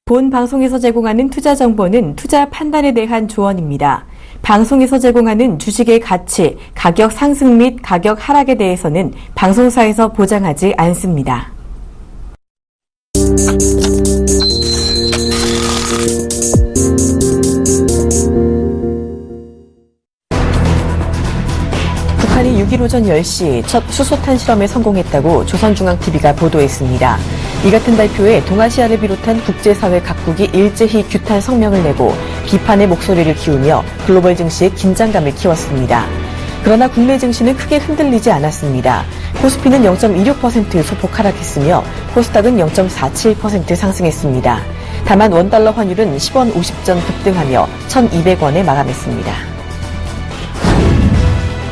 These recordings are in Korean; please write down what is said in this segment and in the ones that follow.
본 방송에서 제공하는 투자 정보는 투자 판단에 대한 조언입니다. 방송에서 제공하는 주식의 가치, 가격 상승 및 가격 하락에 대해서는 방송사에서 보장하지 않습니다. 북한이 6일 오전 10시 첫 수소탄 실험에 성공했다고 조선중앙TV가 보도했습니다. 이 같은 발표에 동아시아를 비롯한 국제사회 각국이 일제히 규탄 성명을 내고 비판의 목소리를 키우며 글로벌 증시에 긴장감을 키웠습니다. 그러나 국내 증시는 크게 흔들리지 않았습니다. 코스피는 0.26% 소폭 하락했으며 코스닥은 0.47% 상승했습니다. 다만 원달러 환율은 10원 50전 급등하며 1,200원에 마감했습니다.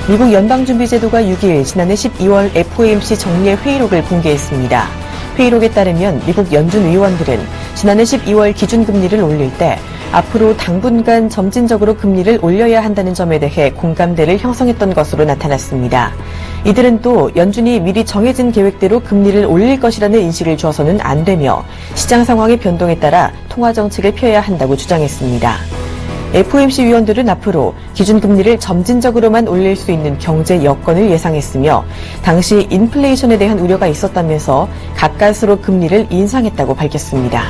미국 연방준비제도가 6일 지난해 12월 FOMC 정례 회의록을 공개했습니다. 회의록에 따르면 미국 연준 의원들은 지난해 12월 기준금리를 올릴 때 앞으로 당분간 점진적으로 금리를 올려야 한다는 점에 대해 공감대를 형성했던 것으로 나타났습니다. 이들은 또 연준이 미리 정해진 계획대로 금리를 올릴 것이라는 인식을 주어서는 안 되며 시장 상황의 변동에 따라 통화정책을 펴야 한다고 주장했습니다. FOMC 위원들은 앞으로 기준금리를 점진적으로만 올릴 수 있는 경제 여건을 예상했으며 당시 인플레이션에 대한 우려가 있었다면서 가까스로 금리를 인상했다고 밝혔습니다.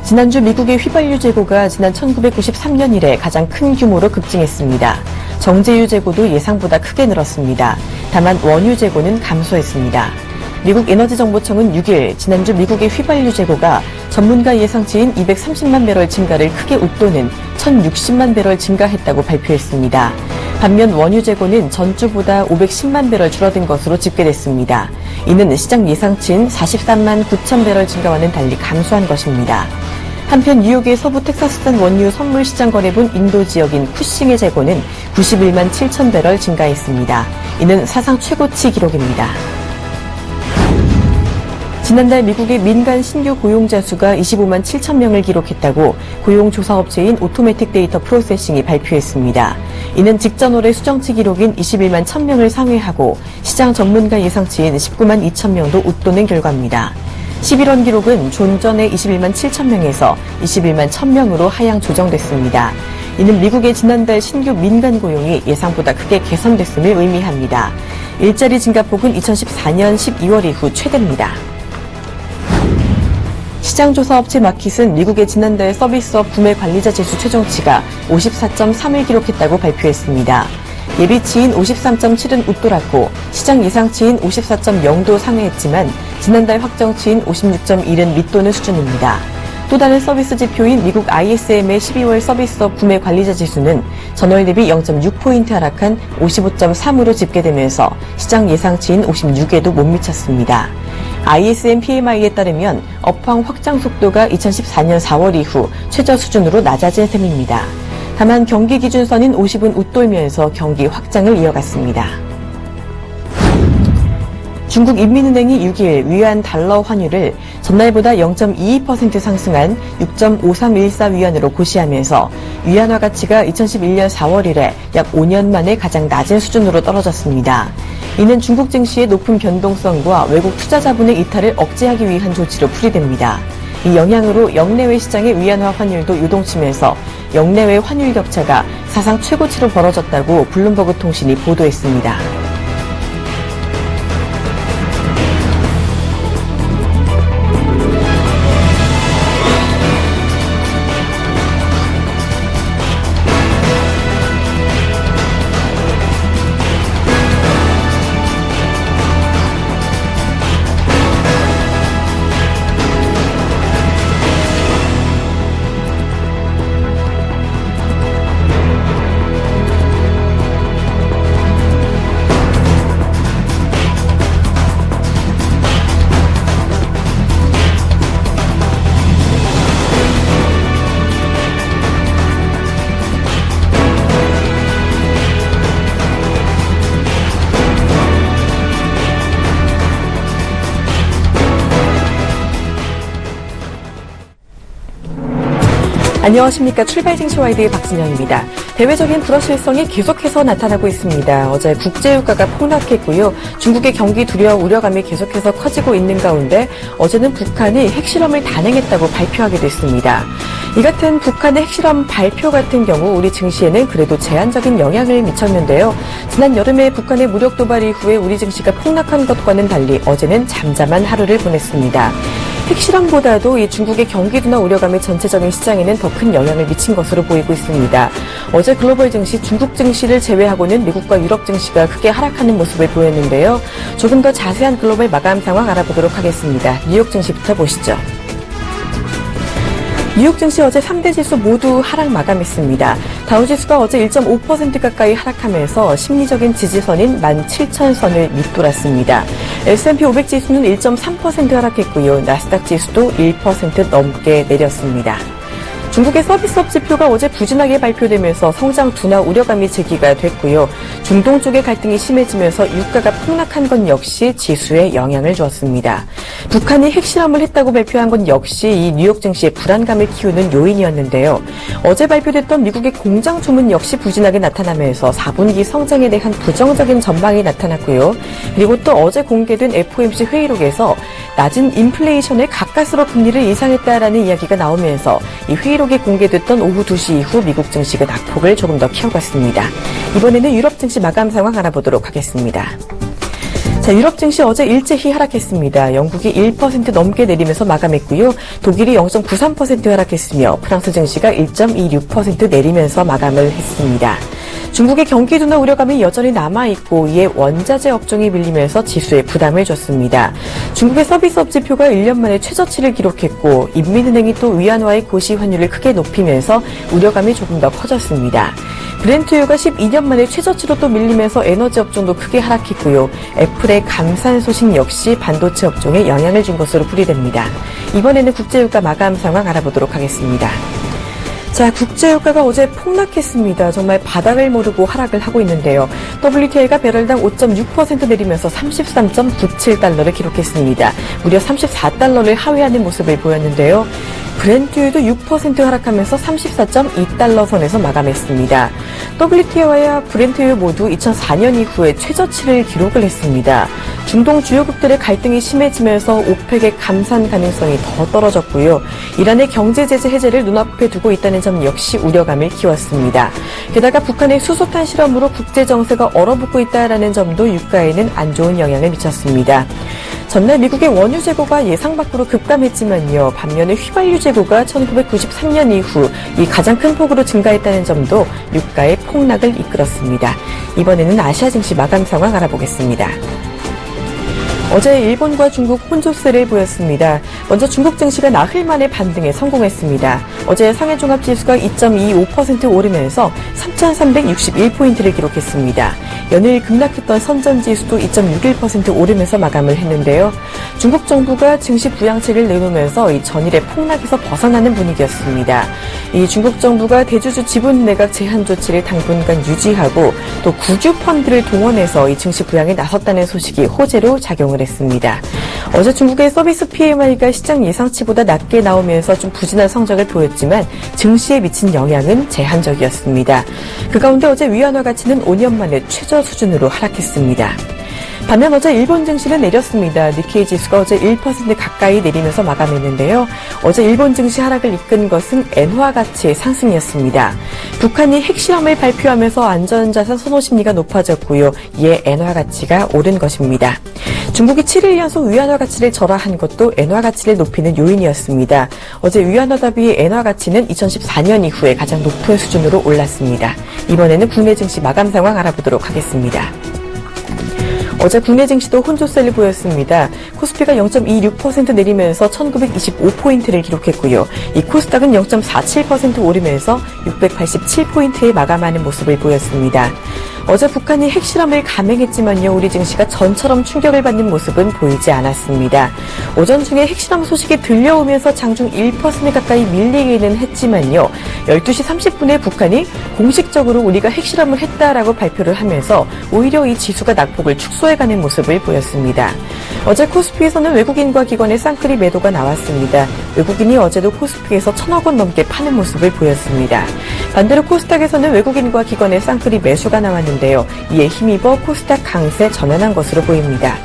지난주 미국의 휘발유 재고가 지난 1993년 이래 가장 큰 규모로 급증했습니다. 정제유 재고도 예상보다 크게 늘었습니다. 다만 원유 재고는 감소했습니다. 미국 에너지정보청은 6일 지난주 미국의 휘발유 재고가 전문가 예상치인 230만 배럴 증가를 크게 웃도는 1,060만 배럴 증가했다고 발표했습니다. 반면 원유 재고는 전주보다 510만 배럴 줄어든 것으로 집계됐습니다. 이는 시장 예상치인 43만 9천 배럴 증가와는 달리 감소한 것입니다. 한편 뉴욕의 서부 텍사스산 원유 선물 시장 거래분 인도 지역인 쿠싱의 재고는 91만 7천 배럴 증가했습니다. 이는 사상 최고치 기록입니다. 지난달 미국의 민간 신규 고용자 수가 25만 7천 명을 기록했다고 고용조사업체인 오토매틱 데이터 프로세싱이 발표했습니다. 이는 직전월의 수정치 기록인 21만 1,000명을 상회하고 시장 전문가 예상치인 19만 2천 명도 웃도는 결과입니다. 11월 기록은 존전의 21만 7천 명에서 21만 1,000명으로 하향 조정됐습니다. 이는 미국의 지난달 신규 민간 고용이 예상보다 크게 개선됐음을 의미합니다. 일자리 증가폭은 2014년 12월 이후 최대입니다. 시장조사업체 마킷은 미국의 지난달 서비스업 구매 관리자 지수 최종치가 54.3을 기록했다고 발표했습니다. 예비치인 53.7은 웃돌았고 시장 예상치인 54.0도 상회했지만 지난달 확정치인 56.1은 밑도는 수준입니다. 또 다른 서비스 지표인 미국 ISM의 12월 서비스업 구매 관리자 지수는 전월 대비 0.6포인트 하락한 55.3으로 집계되면서 시장 예상치인 56에도 못 미쳤습니다. ISM PMI에 따르면 업황 확장 속도가 2014년 4월 이후 최저 수준으로 낮아진 셈입니다. 다만 경기 기준선인 50은 웃돌면서 경기 확장을 이어갔습니다. 중국 인민은행이 6일 위안 달러 환율을 전날보다 0.22% 상승한 6.5314위안으로 고시하면서 위안화 가치가 2011년 4월 이래 약 5년 만에 가장 낮은 수준으로 떨어졌습니다. 이는 중국 증시의 높은 변동성과 외국 투자 자본의 이탈을 억제하기 위한 조치로 풀이됩니다. 이 영향으로 역내외 시장의 위안화 환율도 요동치면서 역내외 환율 격차가 사상 최고치로 벌어졌다고 블룸버그 통신이 보도했습니다. 안녕하십니까. 출발증시와이드의 박진영입니다. 대외적인 불확실성이 계속해서 나타나고 있습니다. 어제 국제유가가 폭락했고요. 중국의 경기 두려워 우려감이 계속해서 커지고 있는 가운데 어제는 북한이 핵실험을 단행했다고 발표하기도 했습니다. 이 같은 북한의 핵실험 발표 같은 경우 우리 증시에는 그래도 제한적인 영향을 미쳤는데요. 지난 여름에 북한의 무력 도발 이후에 우리 증시가 폭락한 것과는 달리 어제는 잠잠한 하루를 보냈습니다. 핵실험보다도 이 중국의 경기 둔화 우려감이 전체적인 시장에는 더 큰 영향을 미친 것으로 보이고 있습니다. 어제 글로벌 증시, 중국 증시를 제외하고는 미국과 유럽 증시가 크게 하락하는 모습을 보였는데요. 조금 더 자세한 글로벌 마감 상황 알아보도록 하겠습니다. 뉴욕 증시부터 보시죠. 뉴욕 증시 어제 3대 지수 모두 하락 마감했습니다. 다우지수가 어제 1.5% 가까이 하락하면서 심리적인 지지선인 17,000선을 밑돌았습니다. S&P 500 지수는 1.3% 하락했고요. 나스닥 지수도 1% 넘게 내렸습니다. 중국의 서비스업 지표가 어제 부진하게 발표되면서 성장 둔화 우려감이 제기가 됐고요. 중동 쪽의 갈등이 심해지면서 유가가 폭락한 것 역시 지수에 영향을 주었습니다. 북한이 핵실험을 했다고 발표한 것 역시 이 뉴욕 증시의 불안감을 키우는 요인이었는데요. 어제 발표됐던 미국의 공장 주문 역시 부진하게 나타나면서 4분기 성장에 대한 부정적인 전망이 나타났고요. 그리고 또 어제 공개된 FOMC 회의록에서 낮은 인플레이션에 가까스로 금리를 인상했다라는 이야기가 나오면서 이 회의록이 공개됐던 오후 2시 이후 미국 증시가 낙폭을 조금 더 키워갔습니다. 이번에는 유럽 증시 마감 상황 알아보도록 하겠습니다. 자, 유럽 증시 어제 일제히 하락했습니다. 영국이 1% 넘게 내리면서 마감했고요. 독일이 0.93% 하락했으며 프랑스 증시가 1.26% 내리면서 마감을 했습니다. 중국의 경기 둔화 우려감이 여전히 남아있고 이에 원자재 업종이 밀리면서 지수에 부담을 줬습니다. 중국의 서비스업 지표가 1년 만에 최저치를 기록했고 인민은행이 또 위안화의 고시 환율을 크게 높이면서 우려감이 조금 더 커졌습니다. 브렌트유가 12년 만에 최저치로 또 밀리면서 에너지 업종도 크게 하락했고요. 애플의 감산 소식 역시 반도체 업종에 영향을 준 것으로 풀이됩니다. 이번에는 국제유가 마감 상황 알아보도록 하겠습니다. 자, 국제유가가 어제 폭락했습니다. 정말 바닥을 모르고 하락을 하고 있는데요. WTI가 배럴당 5.6% 내리면서 33.97달러를 기록했습니다. 무려 34달러를 하회하는 모습을 보였는데요. 브렌트유도 6% 하락하면서 34.2달러 선에서 마감했습니다. WTI와 브렌트유 모두 2004년 이후에 최저치를 기록을 했습니다. 중동 주요국들의 갈등이 심해지면서 오펙의 감산 가능성이 더 떨어졌고요. 이란의 경제 제재 해제를 눈앞에 두고 있다는 점 역시 우려감을 키웠습니다. 게다가 북한의 수소탄 실험으로 국제 정세가 얼어붙고 있다는 점도 유가에는 안 좋은 영향을 미쳤습니다. 전날 미국의 원유 재고가 예상 밖으로 급감했지만요. 반면에 휘발유 재고가 1993년 이후 이 가장 큰 폭으로 증가했다는 점도 유가의 폭락을 이끌었습니다. 이번에는 아시아 증시 마감 상황 알아보겠습니다. 어제 일본과 중국 혼조세를 보였습니다. 먼저 중국 증시가 나흘 만에 반등에 성공했습니다. 어제 상해 종합지수가 2.25% 오르면서 3,361포인트를 기록했습니다. 연일 급락했던 선전지수도 2.61% 오르면서 마감을 했는데요. 중국 정부가 증시 부양책을 내놓으면서 이 전일의 폭락에서 벗어나는 분위기였습니다. 이 중국 정부가 대주주 지분 매각 제한 조치를 당분간 유지하고 또 구주 펀드를 동원해서 이 증시 부양에 나섰다는 소식이 호재로 작용을 했습니다. 어제 중국의 서비스 PMI가 시장 예상치보다 낮게 나오면서 좀 부진한 성적을 보였지만 증시에 미친 영향은 제한적이었습니다. 그 가운데 어제 위안화 가치는 5년 만에 최저 수준으로 하락했습니다. 반면 어제 일본 증시는 내렸습니다. 니케이 지수가 어제 1% 가까이 내리면서 마감했는데요. 어제 일본 증시 하락을 이끈 것은 엔화 가치의 상승이었습니다. 북한이 핵실험을 발표하면서 안전자산 선호 심리가 높아졌고요. 이에 엔화 가치가 오른 것입니다. 중국이 7일 연속 위안화 가치를 절하한 것도 엔화 가치를 높이는 요인이었습니다. 어제 위안화 대비 엔화 가치는 2014년 이후에 가장 높은 수준으로 올랐습니다. 이번에는 국내 증시 마감 상황 알아보도록 하겠습니다. 어제 국내 증시도 혼조세를 보였습니다. 코스피가 0.26% 내리면서 1925포인트를 기록했고요. 이 코스닥은 0.47% 오르면서 687포인트에 마감하는 모습을 보였습니다. 어제 북한이 핵실험을 감행했지만요. 우리 증시가 전처럼 충격을 받는 모습은 보이지 않았습니다. 오전 중에 핵실험 소식이 들려오면서 장중 1% 가까이 밀리기는 했지만요. 12시 30분에 북한이 공식적으로 우리가 핵실험을 했다라고 발표를 하면서 오히려 이 지수가 낙폭을 축소해가는 모습을 보였습니다. 어제 코스피에서는 외국인과 기관의 쌍끌이 매도가 나왔습니다. 외국인이 어제도 코스피에서 1,000억 원 넘게 파는 모습을 보였습니다. 반대로 코스닥에서는 외국인과 기관의 쌍끌이 매수가 나왔는데요. 이에 힘입어 코스닥 강세 전환한 것으로 보입니다.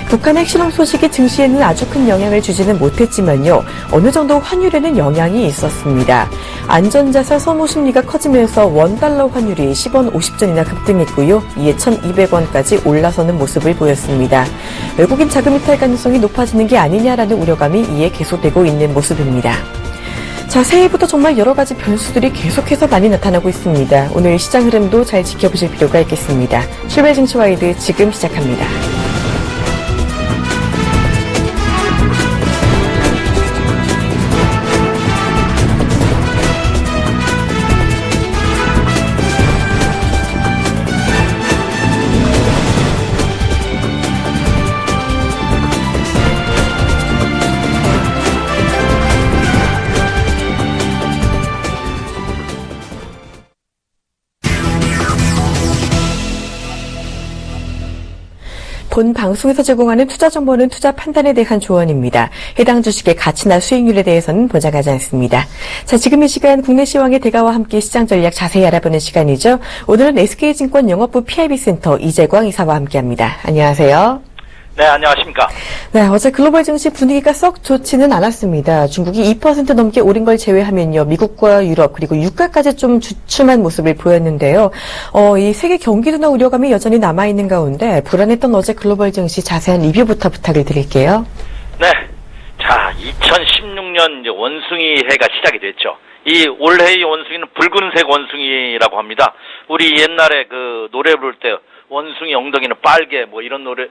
북한 핵실험 소식이 증시에는 아주 큰 영향을 주지는 못했지만요. 어느 정도 환율에는 영향이 있었습니다. 안전자산 선호 심리가 커지면서 원달러 환율이 10원 50전이나 급등했고요. 이에 1,200원까지 올라서는 모습을 보였습니다. 외국인 자금 이탈 가능성이 높아지는 게 아니냐라는 우려감이 이에 계속되고 있는 모습입니다. 자, 새해부터 정말 여러 가지 변수들이 계속해서 많이 나타나고 있습니다. 오늘 시장 흐름도 잘 지켜보실 필요가 있겠습니다. 출발 증시와이드 지금 시작합니다. 본 방송에서 제공하는 투자 정보는 투자 판단에 대한 조언입니다. 해당 주식의 가치나 수익률에 대해서는 보장하지 않습니다. 자, 지금 이 시간 국내 시황의 대가와 함께 시장 전략 자세히 알아보는 시간이죠. 오늘은 SK증권 영업부 PIB센터 이재광 이사와 함께합니다. 안녕하세요. 네, 안녕하십니까. 네, 어제 글로벌 증시 분위기가 썩 좋지는 않았습니다. 중국이 2% 넘게 오른 걸 제외하면요. 미국과 유럽 그리고 유가까지 좀 주춤한 모습을 보였는데요. 이 세계 경기도나 우려감이 여전히 남아있는 가운데 불안했던 어제 글로벌 증시 자세한 리뷰부터 부탁을 드릴게요. 네. 자, 2016년 이제 원숭이 해가 시작이 됐죠. 이 올해의 원숭이는 붉은색 원숭이라고 합니다. 우리 옛날에 그 노래 부를 때 원숭이 엉덩이는 빨개 뭐 이런 노래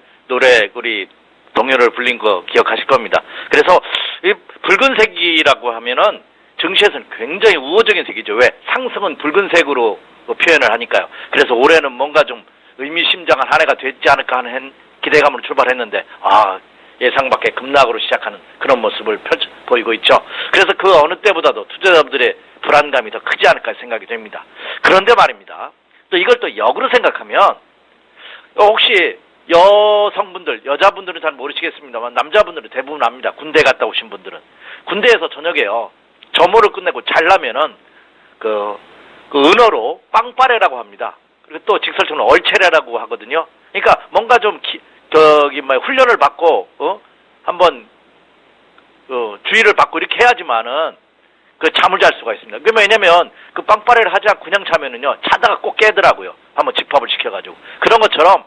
우리 동요를 불린 거 기억하실 겁니다. 그래서 이 붉은색이라고 하면은 증시에서는 굉장히 우호적인 색이죠. 왜? 상승은 붉은색으로 표현을 하니까요. 그래서 올해는 뭔가 좀 의미심장한 한 해가 되지 않을까 하는 기대감으로 출발했는데 예상 밖의 급락으로 시작하는 그런 모습을 보이고 있죠. 그래서 그 어느 때보다도 투자자분들의 불안감이 더 크지 않을까 생각이 됩니다. 그런데 말입니다. 또 이걸 또 역으로 생각하면 혹시 여성분들, 여자분들은 잘 모르시겠습니다만 남자분들은 대부분 압니다. 군대 갔다 오신 분들은. 군대에서 저녁에요. 점호를 끝내고 잘라면은 그 은어로 빵빠레라고 합니다. 그리고 또 직설적으로 얼체레라고 하거든요. 그러니까 뭔가 좀 훈련을 받고 한번 주의를 받고 이렇게 해야지만은 잠을 잘 수가 있습니다. 왜냐면 그 빵빠레를 하지 않고 그냥 자면은요 자다가 꼭 깨더라고요. 한번 집합을 시켜가지고. 그런 것처럼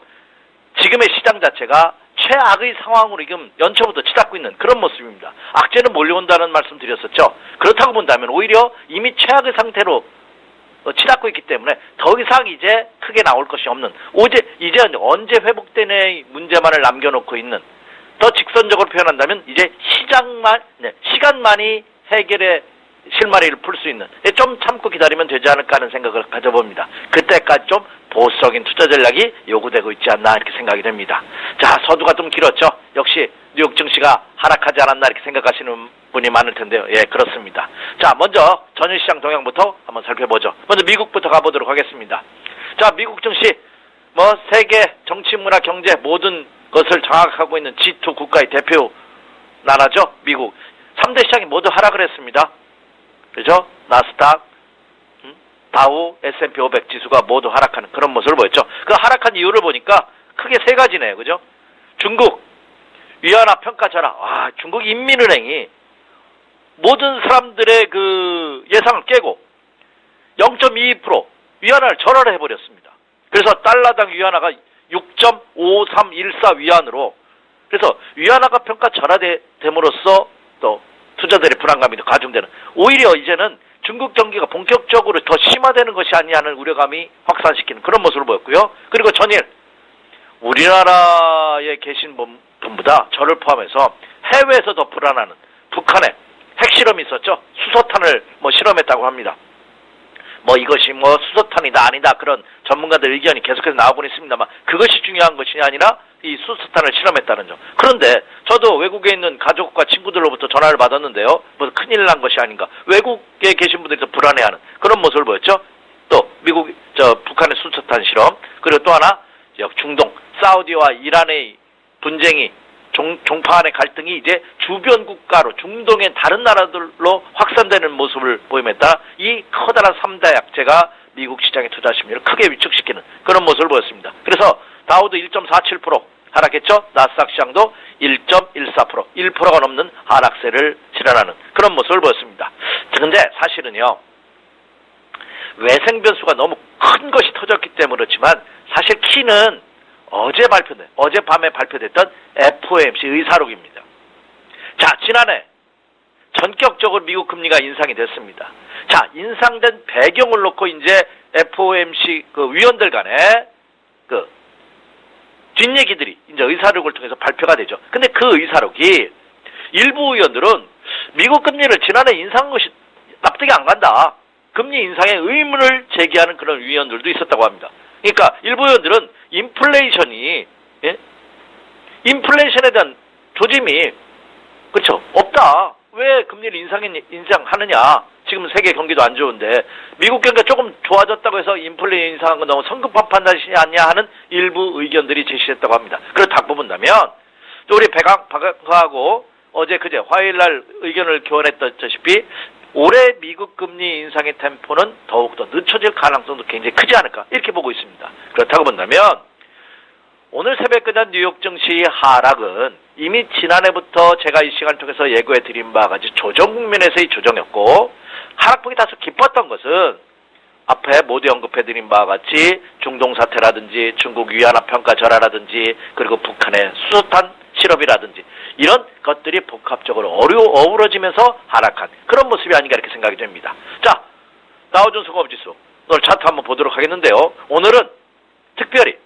지금의 시장 자체가 최악의 상황으로 지금 연초부터 치닫고 있는 그런 모습입니다. 악재는 몰려온다는 말씀 드렸었죠. 그렇다고 본다면 오히려 이미 최악의 상태로 치닫고 있기 때문에 더 이상 이제 크게 나올 것이 없는 이제 언제 회복되는 문제만을 남겨놓고 있는, 더 직선적으로 표현한다면 이제 시간만이 해결의 실마리를 풀 수 있는, 좀 참고 기다리면 되지 않을까 하는 생각을 가져봅니다. 그때까지 좀 보수적인 투자 전략이 요구되고 있지 않나 이렇게 생각이 됩니다. 자, 서두가 좀 길었죠. 역시 뉴욕 증시가 하락하지 않았나 이렇게 생각하시는 분이 많을 텐데요. 예, 그렇습니다. 자, 먼저 전일시장 동향부터 한번 살펴보죠. 먼저 미국부터 가보도록 하겠습니다. 자, 미국 증시 세계 정치, 문화, 경제 모든 것을 장악하고 있는 G2 국가의 대표 나라죠. 미국 3대 시장이 모두 하락을 했습니다. 그죠? 나스닥, 다우, S&P 500 지수가 모두 하락하는 그런 모습을 보였죠. 그 하락한 이유를 보니까 크게 세 가지네요. 그죠? 중국, 위안화 평가 절하. 중국 인민은행이 모든 사람들의 그 예상을 깨고 0.22% 위안화를 절하를 해버렸습니다. 그래서 달러당 위안화가 6.5314 위안으로, 그래서 위안화가 평가 절하됨으로써 또 투자들의 불안감이 더 가중되는, 오히려 이제는 중국 경기가 본격적으로 더 심화되는 것이 아니냐 하는 우려감이 확산시키는 그런 모습을 보였고요. 그리고 전일 우리나라에 계신 분보다 저를 포함해서 해외에서 더 불안하는 북한의 핵실험이 있었죠. 수소탄을 실험했다고 합니다. 이것이 수소탄이다 아니다 그런 전문가들 의견이 계속해서 나오고는 있습니다만 그것이 중요한 것이 아니라 이 수소탄을 실험했다는 점. 그런데 저도 외국에 있는 가족과 친구들로부터 전화를 받았는데요. 큰일 난 것이 아닌가. 외국에 계신 분들이 더 불안해하는 그런 모습을 보였죠. 또 북한의 수소탄 실험, 그리고 또 하나 중동 사우디와 이란의 분쟁이 종파간의 갈등이 이제 주변 국가로 중동의 다른 나라들로 확산되는 모습을 보임했다. 이 커다란 3대 약재가 미국 시장의 투자 심리를 크게 위축시키는 그런 모습을 보였습니다. 그래서 다우도 1.47% 하락했죠. 나스닥 시장도 1.14%, 1%가 넘는 하락세를 실현하는 그런 모습을 보였습니다. 그런데 사실은요, 외생 변수가 너무 큰 것이 터졌기 때문에 그렇지만 사실 키는 어젯밤에 발표됐던 FOMC 의사록입니다. 자, 지난해 전격적으로 미국 금리가 인상이 됐습니다. 자, 인상된 배경을 놓고 이제 FOMC 그 위원들 간에 그 뒷얘기들이 이제 의사록을 통해서 발표가 되죠. 근데 그 의사록이 일부 의원들은 미국 금리를 지난해 인상한 것이 납득이 안 간다. 금리 인상에 의문을 제기하는 그런 위원들도 있었다고 합니다. 그러니까 일부 의원들은 인플레이션에 대한 조짐이 그렇죠 없다. 왜 금리를 인상하느냐? 지금 세계 경기도 안 좋은데 미국 경기가 조금 좋아졌다고 해서 인플레이션 인상한 건 너무 성급한 판단이지 않냐 하는 일부 의견들이 제시했다고 합니다. 그렇다고 본다면 또 우리 박하고 어제 그제 화요일날 의견을 교환했다시피 올해 미국 금리 인상의 템포는 더욱더 늦춰질 가능성도 굉장히 크지 않을까 이렇게 보고 있습니다. 그렇다고 본다면 오늘 새벽 끝난 뉴욕 증시 하락은 이미 지난해부터 제가 이 시간을 통해서 예고해 드린 바와 같이 조정 국면에서의 조정이었고 하락폭이 다소 깊었던 것은 앞에 모두 언급해 드린 바와 같이 중동 사태라든지 중국 위안화 평가 절하라든지 그리고 북한의 수소탄 실업이라든지 이런 것들이 복합적으로 어우러지면서 하락한 그런 모습이 아닌가 이렇게 생각이 됩니다. 자, 다우존스 공업지수 오늘 차트 한번 보도록 하겠는데요. 오늘은 특별히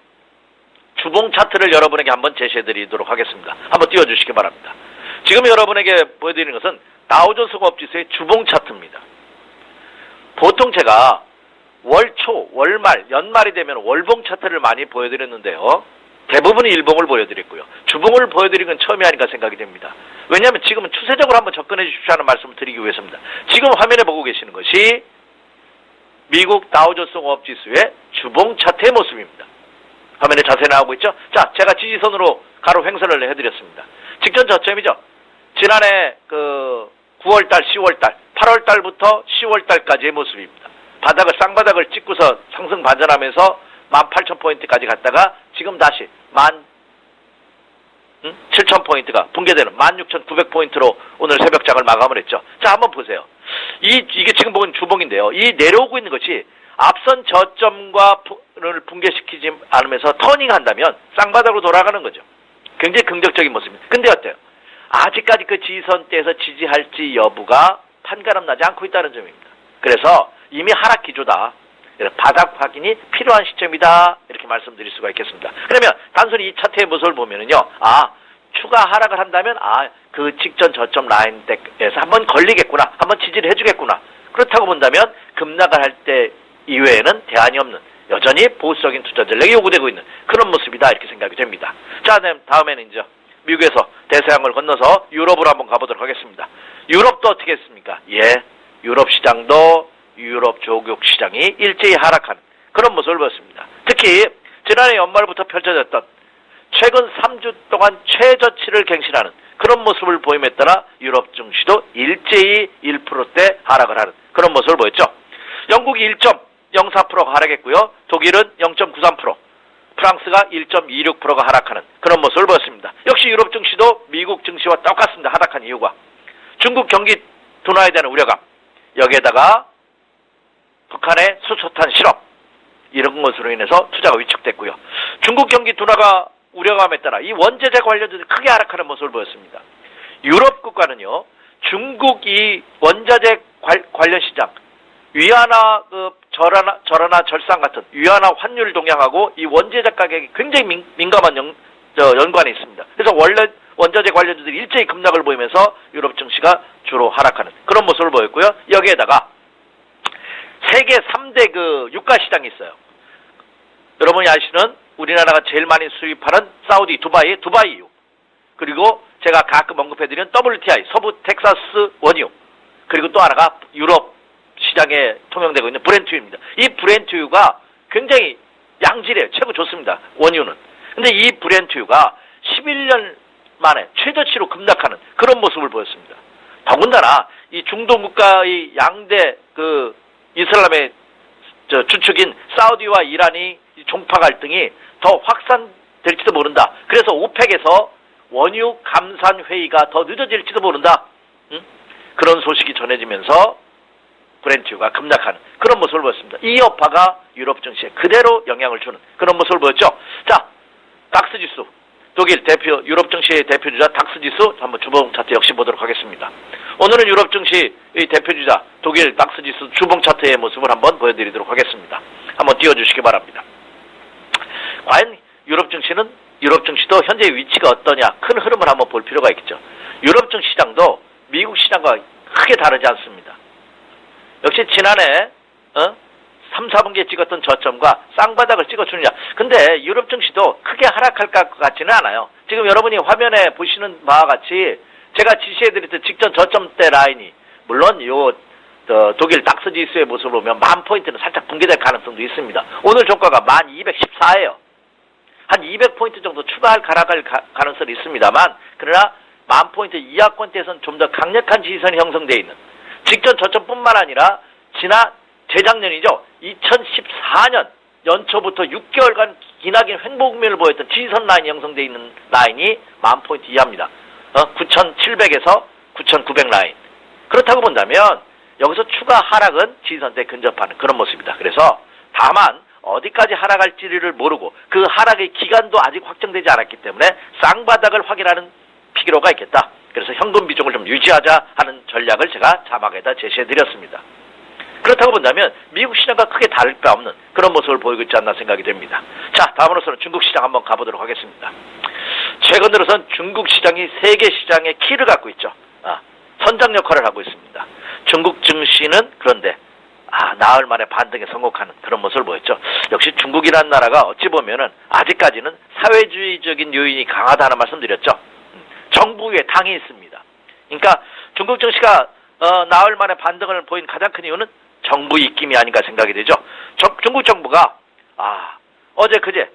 주봉 차트를 여러분에게 한번 제시해드리도록 하겠습니다. 한번 띄워주시기 바랍니다. 지금 여러분에게 보여드리는 것은 다우존스 공업지수의 주봉 차트입니다. 보통 제가 월초, 월말, 연말이 되면 월봉 차트를 많이 보여드렸는데요. 대부분이 일봉을 보여드렸고요. 주봉을 보여드린 건 처음이 아닌가 생각이 됩니다. 왜냐하면 지금은 추세적으로 한번 접근해 주십시오 하는 말씀을 드리기 위해서입니다. 지금 화면에 보고 계시는 것이 미국 다우존스 공업지수의 주봉 차트의 모습입니다. 화면에 자세히 나오고 있죠? 자, 제가 지지선으로 가로 횡선을 해드렸습니다. 직전 저점이죠? 지난해 그 9월달, 10월달, 8월달부터 10월달까지의 모습입니다. 쌍바닥을 찍고서 상승 반전하면서 18,000포인트까지 갔다가 지금 다시 17,000포인트가 붕괴되는 16,900포인트로 오늘 새벽장을 마감을 했죠. 자, 한번 보세요. 이게 지금 보는 주봉인데요. 이 내려오고 있는 것이 앞선 저점과를 붕괴시키지 않으면서 터닝한다면 쌍바닥으로 돌아가는 거죠. 굉장히 긍정적인 모습입니다. 근데 어때요? 아직까지 그 지지선대에서 지지할지 여부가 판가름 나지 않고 있다는 점입니다. 그래서 이미 하락 기조다. 바닥 확인이 필요한 시점이다. 이렇게 말씀드릴 수가 있겠습니다. 그러면 단순히 이 차트의 모습을 보면은요. 추가 하락을 한다면 그 직전 저점 라인에서 한번 걸리겠구나. 한번 지지를 해주겠구나. 그렇다고 본다면 급락을 할 때 이외에는 대안이 없는 여전히 보수적인 투자 전략이 요구되고 있는 그런 모습이다. 이렇게 생각이 됩니다. 자, 다음에는 이제 미국에서 대서양을 건너서 유럽으로 한번 가보도록 하겠습니다. 유럽도 어떻게 했습니까? 유럽 시장도 유럽 조국 시장이 일제히 하락하는 그런 모습을 보였습니다. 특히 지난해 연말부터 펼쳐졌던 최근 3주 동안 최저치를 갱신하는 그런 모습을 보임에 따라 유럽 증시도 일제히 1%대 하락을 하는 그런 모습을 보였죠. 영국이 1.04%가 하락했고요. 독일은 0.93%, 프랑스가 1.26%가 하락하는 그런 모습을 보였습니다. 역시 유럽 증시도 미국 증시와 똑같습니다. 하락한 이유가 중국 경기 둔화에 대한 우려감, 여기에다가 북한의 수소탄 실업 이런 것으로 인해서 투자가 위축됐고요. 중국 경기 둔화가 우려감에 따라 이 원자재 관련주들이 크게 하락하는 모습을 보였습니다. 유럽 국가는요. 중국 이 원자재 관련 시장 위안화 절하나 절상 같은 위안화 환율 동향하고 이 원자재 가격이 굉장히 민감한 연관이 있습니다. 그래서 원래 원자재 관련주들이 일제히 급락을 보이면서 유럽 증시가 주로 하락하는 그런 모습을 보였고요. 여기에다가 세계 3대 그 유가 시장이 있어요. 여러분이 아시는 우리나라가 제일 많이 수입하는 사우디, 두바이유. 그리고 제가 가끔 언급해드리는 WTI, 서부 텍사스 원유. 그리고 또 하나가 유럽 시장에 통용되고 있는 브렌트유입니다. 이 브렌트유가 굉장히 양질이에요. 최고 좋습니다. 원유는. 근데 이 브렌트유가 11년 만에 최저치로 급락하는 그런 모습을 보였습니다. 더군다나 이 중동 국가의 양대 그 이슬람의 주축인 사우디와 이란이 종파 갈등이 더 확산될지도 모른다. 그래서 오펙에서 원유 감산 회의가 더 늦어질지도 모른다. 그런 소식이 전해지면서 브렌트유가 급락하는 그런 모습을 보였습니다. 이 여파가 유럽 증시에 그대로 영향을 주는 그런 모습을 보였죠. 자, 닥스 지수, 독일 대표 유럽 증시의 대표주자 닥스 지수 한번 주봉 차트 역시 보도록 하겠습니다. 오늘은 유럽 증시의 대표주자 독일 닥스 지수 주봉 차트의 모습을 한번 보여드리도록 하겠습니다. 한번 띄워주시기 바랍니다. 과연 유럽 증시도 현재 위치가 어떠냐 큰 흐름을 한번 볼 필요가 있겠죠. 유럽 증시 시장도 미국 시장과 크게 다르지 않습니다. 역시 지난해 3, 4분기에 찍었던 저점과 쌍바닥을 찍어주느냐. 근데 유럽 증시도 크게 하락할 것 같지는 않아요. 지금 여러분이 화면에 보시는 바와 같이 제가 지시해드렸던 직전 저점대 라인이 물론 독일 닥스 지수의 모습을 보면 10,000포인트는 살짝 붕괴될 가능성도 있습니다. 오늘 종가가 1214예요. 한 200포인트 정도 추가할 하락할 가능성이 있습니다만 그러나 10,000포인트 이하권대에서는 좀 더 강력한 지지선이 형성되어 있는 직전 저점뿐만 아니라 재작년이죠. 2014년 연초부터 6개월간 기나긴 횡보 국면을 보였던 지지선 라인이 형성되어 있는 라인이 10,000포인트 이하입니다. 9,700에서 9,900 라인. 그렇다고 본다면 여기서 추가 하락은 지지선대에 근접하는 그런 모습입니다. 그래서 다만 어디까지 하락할지를 모르고 그 하락의 기간도 아직 확정되지 않았기 때문에 쌍바닥을 확인하는 필요가 있겠다. 그래서 현금 비중을 좀 유지하자 하는 전략을 제가 자막에다 제시해드렸습니다. 그렇다고 본다면 미국 시장과 크게 다를 바 없는 그런 모습을 보이고 있지 않나 생각이 됩니다. 자, 다음으로서는 중국 시장 한번 가보도록 하겠습니다. 최근 들어선 중국 시장이 세계 시장의 키를 갖고 있죠. 선장 역할을 하고 있습니다. 중국 증시는 그런데 나흘 만에 반등에 성공하는 그런 모습을 보였죠. 역시 중국이라는 나라가 어찌 보면은 아직까지는 사회주의적인 요인이 강하다는 말씀드렸죠. 정부 위에 당이 있습니다. 그러니까 중국 증시가 나흘 만에 반등을 보인 가장 큰 이유는 정부 입김이 아닌가 생각이 되죠. 중국 정부가 어제 그제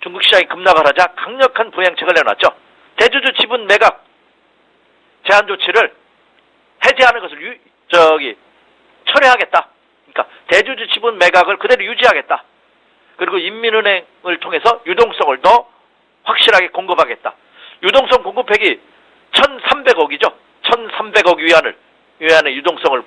중국 시장이 급락을 하자 강력한 부양책을 내놨죠. 대주주 지분 매각 제한 조치를 해제하는 것을 철회하겠다. 그러니까 대주주 지분 매각을 그대로 유지하겠다. 그리고 인민은행을 통해서 유동성을 더 확실하게 공급하겠다. 유동성 공급액이 1,300억이죠. 1,300억 위안의 유동성을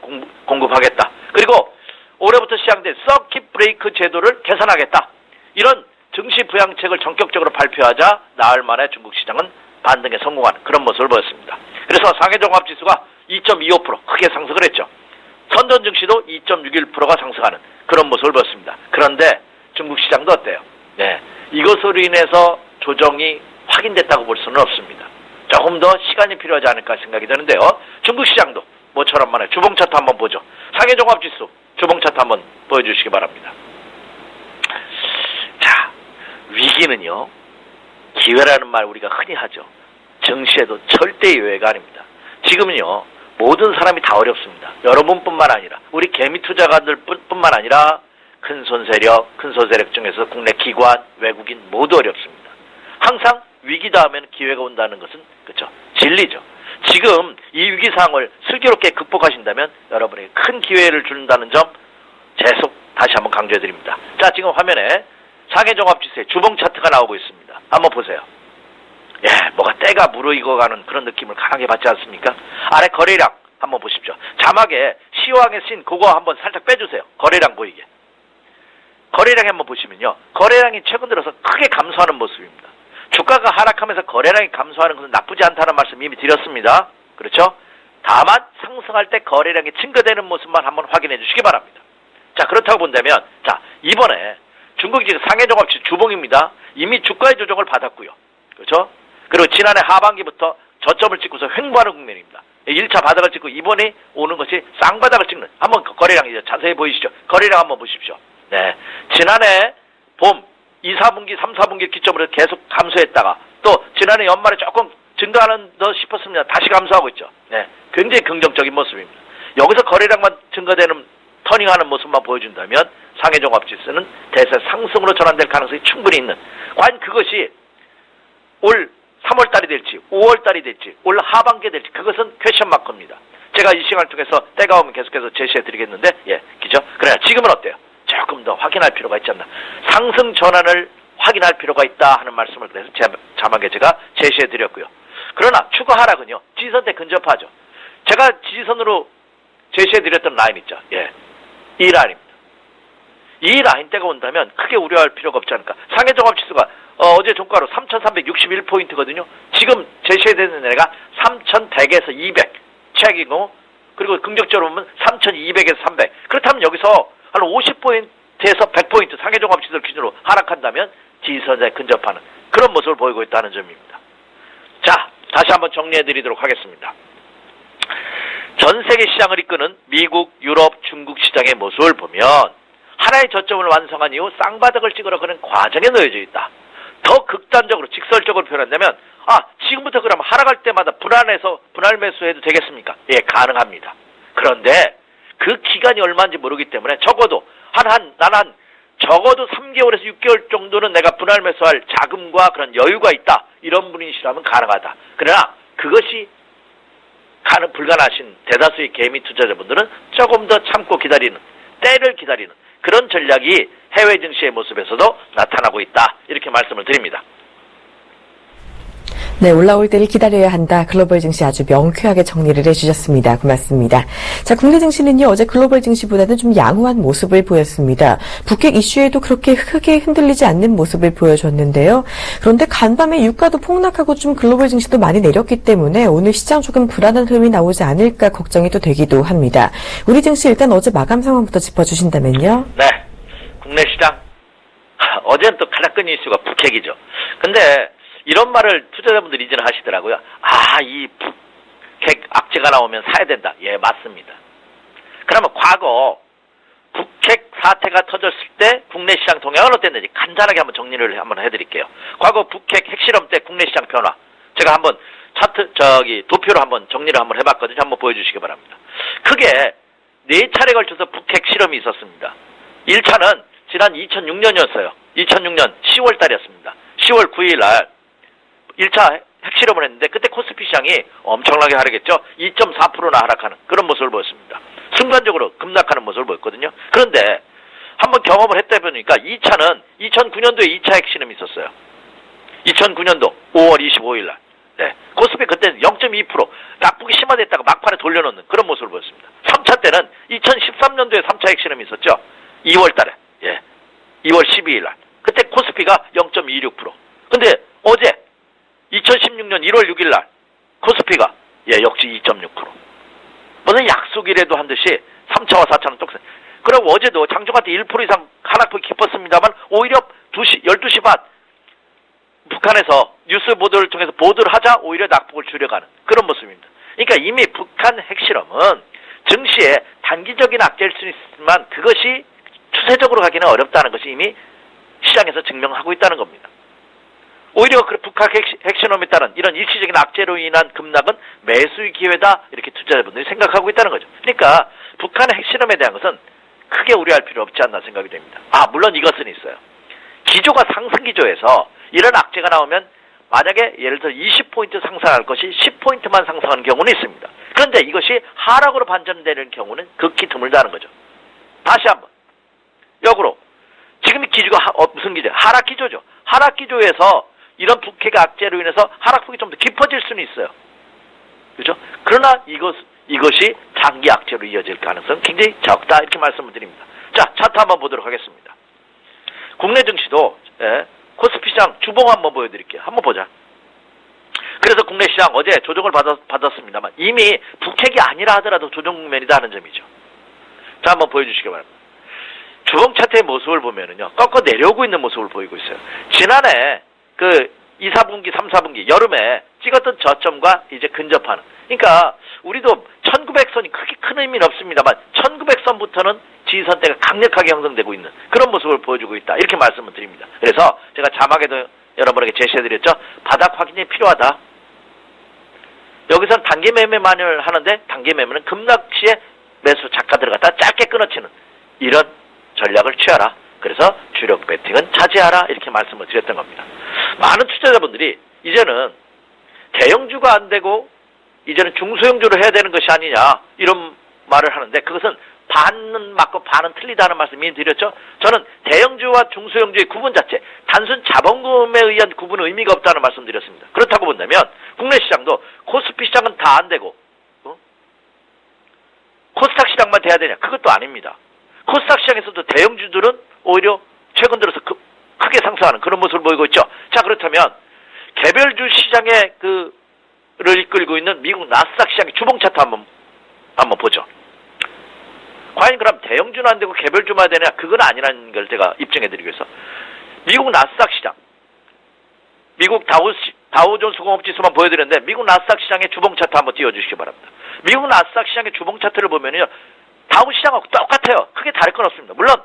공급하겠다. 그리고 올해부터 시작된 서킷 브레이크 제도를 개선하겠다. 이런 증시 부양책을 전격적으로 발표하자 나흘 만에 중국 시장은 반등에 성공하는 그런 모습을 보였습니다. 그래서 상해종합지수가 2.25% 크게 상승을 했죠. 선전 증시도 2.61%가 상승하는 그런 모습을 보였습니다. 그런데 중국 시장도 어때요? 네, 이것으로 인해서 조정이 확인됐다고 볼 수는 없습니다. 조금 더 시간이 필요하지 않을까 생각이 드는데요. 중국 시장도 모처럼 만에 주봉 차트 한번 보죠. 상해종합지수 주봉 차트 한번 보여주시기 바랍니다. 자, 위기는요 기회라는 말 우리가 흔히 하죠. 증시에도 절대 예외가 아닙니다. 지금은요 모든 사람이 다 어렵습니다. 여러분뿐만 아니라 우리 개미 투자가들 뿐만 아니라 큰 소세력 중에서 국내 기관, 외국인 모두 어렵습니다. 항상 위기 다음에는 기회가 온다는 것은 그렇죠. 진리죠. 지금 이 위기 상황을 슬기롭게 극복하신다면 여러분에게 큰 기회를 준다는 점 계속 다시 한번 강조해드립니다. 자, 지금 화면에 상해종합지수의 주봉 차트가 나오고 있습니다. 한번 보세요. 뭐가 때가 무르익어가는 그런 느낌을 강하게 받지 않습니까? 아래 거래량 한번 보십시오. 자막에 시황의 신 그거 한번 살짝 빼주세요. 거래량 보이게. 거래량 한번 보시면요. 거래량이 최근 들어서 크게 감소하는 모습입니다. 주가가 하락하면서 거래량이 감소하는 것은 나쁘지 않다는 말씀 이미 드렸습니다. 그렇죠? 다만 상승할 때 거래량이 증가되는 모습만 한번 확인해 주시기 바랍니다. 자, 그렇다고 본다면 이번에 중국이 지금 상해종합지수 주봉입니다. 이미 주가의 조정을 받았고요. 그렇죠? 그리고 지난해 하반기부터 저점을 찍고서 횡보하는 국면입니다. 1차 바닥을 찍고 이번에 오는 것이 쌍바닥을 찍는 한번 거래량이죠. 자세히 보이시죠? 거래량 한번 보십시오. 네, 지난해 봄 2, 4분기, 3, 4분기 기점으로 계속 감소했다가 또 지난해 연말에 조금 증가하는 더 싶었습니다. 다시 감소하고 있죠. 네, 굉장히 긍정적인 모습입니다. 여기서 거래량만 증가되는 터닝하는 모습만 보여준다면 상해종합지수는 대세 상승으로 전환될 가능성이 충분히 있는 과연 그것이 올 3월 달이 될지 5월 달이 될지 올 하반기에 될지 그것은 퀘션 마크입니다. 제가 이 시간을 통해서 때가 오면 계속해서 제시해 드리겠는데 그죠? 그러나 지금은 어때요? 조금 더 확인할 필요가 있지 않나. 상승 전환을 확인할 필요가 있다 하는 말씀을 그래서 자막에 제가 제시해 드렸고요. 그러나 추가 하락은요. 지지선대 근접하죠. 제가 지지선으로 제시해 드렸던 라인 있죠. 이 라인입니다. 이 라인대가 온다면 크게 우려할 필요가 없지 않을까. 상해 종합지수가 어제 종가로 3,361포인트거든요. 지금 제시해드리는 애가 3,100에서 200 최악이고, 그리고 긍정적으로 보면 3,200에서 300. 그렇다면 여기서 한 50포인트에서 100포인트 상해 종합지수를 기준으로 하락한다면 지지선에 근접하는 그런 모습을 보이고 있다는 점입니다. 자, 다시 한번 정리해드리도록 하겠습니다. 전 세계 시장을 이끄는 미국, 유럽, 중국 시장의 모습을 보면 하나의 저점을 완성한 이후 쌍바닥을 찍으러 가는 과정에 놓여져 있다. 더 극단적으로 직설적으로 표현한다면 지금부터 그러면 하락할 때마다 불안해서 분할 매수해도 되겠습니까? 가능합니다. 그런데 그 기간이 얼마인지 모르기 때문에 적어도 적어도 3개월에서 6개월 정도는 내가 분할 매수할 자금과 그런 여유가 있다. 이런 분이시라면 가능하다. 그러나 그것이 불가능하신 대다수의 개미 투자자분들은 조금 더 참고 기다리는, 때를 기다리는 그런 전략이 해외 증시의 모습에서도 나타나고 있다. 이렇게 말씀을 드립니다. 네, 올라올 때를 기다려야 한다. 글로벌 증시 아주 명쾌하게 정리를 해주셨습니다. 고맙습니다. 자, 국내 증시는요, 어제 글로벌 증시보다는 좀 양호한 모습을 보였습니다. 북핵 이슈에도 그렇게 크게 흔들리지 않는 모습을 보여줬는데요. 그런데 간밤에 유가도 폭락하고 좀 글로벌 증시도 많이 내렸기 때문에 오늘 시장 조금 불안한 흐름이 나오지 않을까 걱정이 또 되기도 합니다. 우리 증시 일단 어제 마감 상황부터 짚어주신다면요. 네, 국내 시장. 어제는 또 가장 큰 이슈가 북핵이죠. 근데 이런 말을 투자자분들이 이제는 하시더라고요. 이 북핵 악재가 나오면 사야 된다. 맞습니다. 그러면 과거 북핵 사태가 터졌을 때 국내 시장 동향은 어땠는지 간단하게 한번 정리를 한번 해드릴게요. 과거 북핵 핵실험 때 국내 시장 변화. 제가 한번 도표로 한번 정리를 한번 해봤거든요. 한번 보여주시기 바랍니다. 크게 4차례 걸쳐서 북핵 실험이 있었습니다. 1차는 지난 2006년이었어요. 2006년 10월 달이었습니다. 10월 9일 날 1차 핵실험을 했는데 그때 코스피 시장이 엄청나게 하락했죠. 2.4%나 하락하는 그런 모습을 보였습니다. 순간적으로 급락하는 모습을 보였거든요. 그런데 한번 경험을 했다 보니까 2차는 2009년도에 2차 핵실험이 있었어요. 2009년도 5월 25일 날. 코스피 그때는 0.2% 낙폭이 심화됐다가 막판에 돌려놓는 그런 모습을 보였습니다. 3차 때는 2013년도에 3차 핵실험이 있었죠. 2월 달에. 2월 12일 날. 그때 코스피가 0.26%. 근데 어제 2016년 1월 6일 날 코스피가 역시 2.6%. 무슨 약속이라도 한 듯이 3차와 4차는 똑같아요. 그리고 어제도 장중한 때 1% 이상 하락폭이 깊었습니다만 오히려 12시 반 북한에서 뉴스 보도를 통해서 보도를 하자 오히려 낙폭을 줄여가는 그런 모습입니다. 그러니까 이미 북한 핵실험은 증시에 단기적인 악재일 수 있지만 그것이 추세적으로 가기는 어렵다는 것이 이미 시장에서 증명하고 있다는 겁니다. 오히려 북한 핵실험에 따른 이런 일시적인 악재로 인한 급락은 매수의 기회다 이렇게 투자자분들이 생각하고 있다는 거죠. 그러니까 북한의 핵실험에 대한 것은 크게 우려할 필요 없지 않나 생각이 됩니다. 물론 이것은 있어요. 기조가 상승 기조에서 이런 악재가 나오면 만약에 예를 들어 20포인트 상승할 것이 10포인트만 상승하는 경우는 있습니다. 그런데 이것이 하락으로 반전되는 경우는 극히 드물다는 거죠. 다시 한번 역으로 지금 이 기조가 무슨 기조예요? 하락 기조죠. 하락 기조에서 이런 북핵 악재로 인해서 하락폭이 좀 더 깊어질 수는 있어요. 그렇죠? 그러나 이것이 장기 악재로 이어질 가능성은 굉장히 적다 이렇게 말씀을 드립니다. 자, 차트 한번 보도록 하겠습니다. 국내 증시도 코스피 시장 주봉 한번 보여드릴게요. 한번 보자. 그래서 국내 시장 어제 조정을 받았습니다만 이미 북핵이 아니라 하더라도 조정 국면이다 하는 점이죠. 자, 한번 보여주시기 바랍니다. 주봉 차트의 모습을 보면은요, 꺾어 내려오고 있는 모습을 보이고 있어요. 지난해 2, 4분기, 3, 4분기 여름에 찍었던 저점과 이제 근접하는. 그러니까 우리도 1900선이 크게 큰 의미는 없습니다만 1900선부터는 지지선대가 강력하게 형성되고 있는 그런 모습을 보여주고 있다. 이렇게 말씀을 드립니다. 그래서 제가 자막에도 여러분에게 제시해드렸죠. 바닥 확인이 필요하다. 여기선 단기 매매만을 하는데 단기 매매는 급락 시에 매수 작가들을 갖다 짧게 끊어치는 이런 전략을 취하라. 그래서 주력 베팅은 자제하라 이렇게 말씀을 드렸던 겁니다. 많은 투자자분들이 이제는 대형주가 안 되고 이제는 중소형주를 해야 되는 것이 아니냐 이런 말을 하는데 그것은 반은 맞고 반은 틀리다는 말씀 이미 드렸죠. 저는 대형주와 중소형주의 구분 자체 단순 자본금에 의한 구분은 의미가 없다는 말씀 드렸습니다. 그렇다고 본다면 국내 시장도 코스피 시장은 다 안 되고 코스닥 시장만 돼야 되냐? 그것도 아닙니다. 코스닥 시장에서도 대형주들은 오히려 최근 들어서 크게 상승하는 그런 모습을 보이고 있죠. 자, 그렇다면 개별주 시장의 를 이끌고 있는 미국 나스닥 시장의 주봉 차트 한번 보죠. 과연 그럼 대형주는 안 되고 개별주만 되냐? 그건 아니라는 걸 제가 입증해드리기 위해서 미국 나스닥 시장, 미국 다우존스 공업지수만 보여드렸는데 미국 나스닥 시장의 주봉 차트 한번 띄워주시기 바랍니다. 미국 나스닥 시장의 주봉 차트를 보면요, 다우 시장하고 똑같아요. 크게 다를 건 없습니다. 물론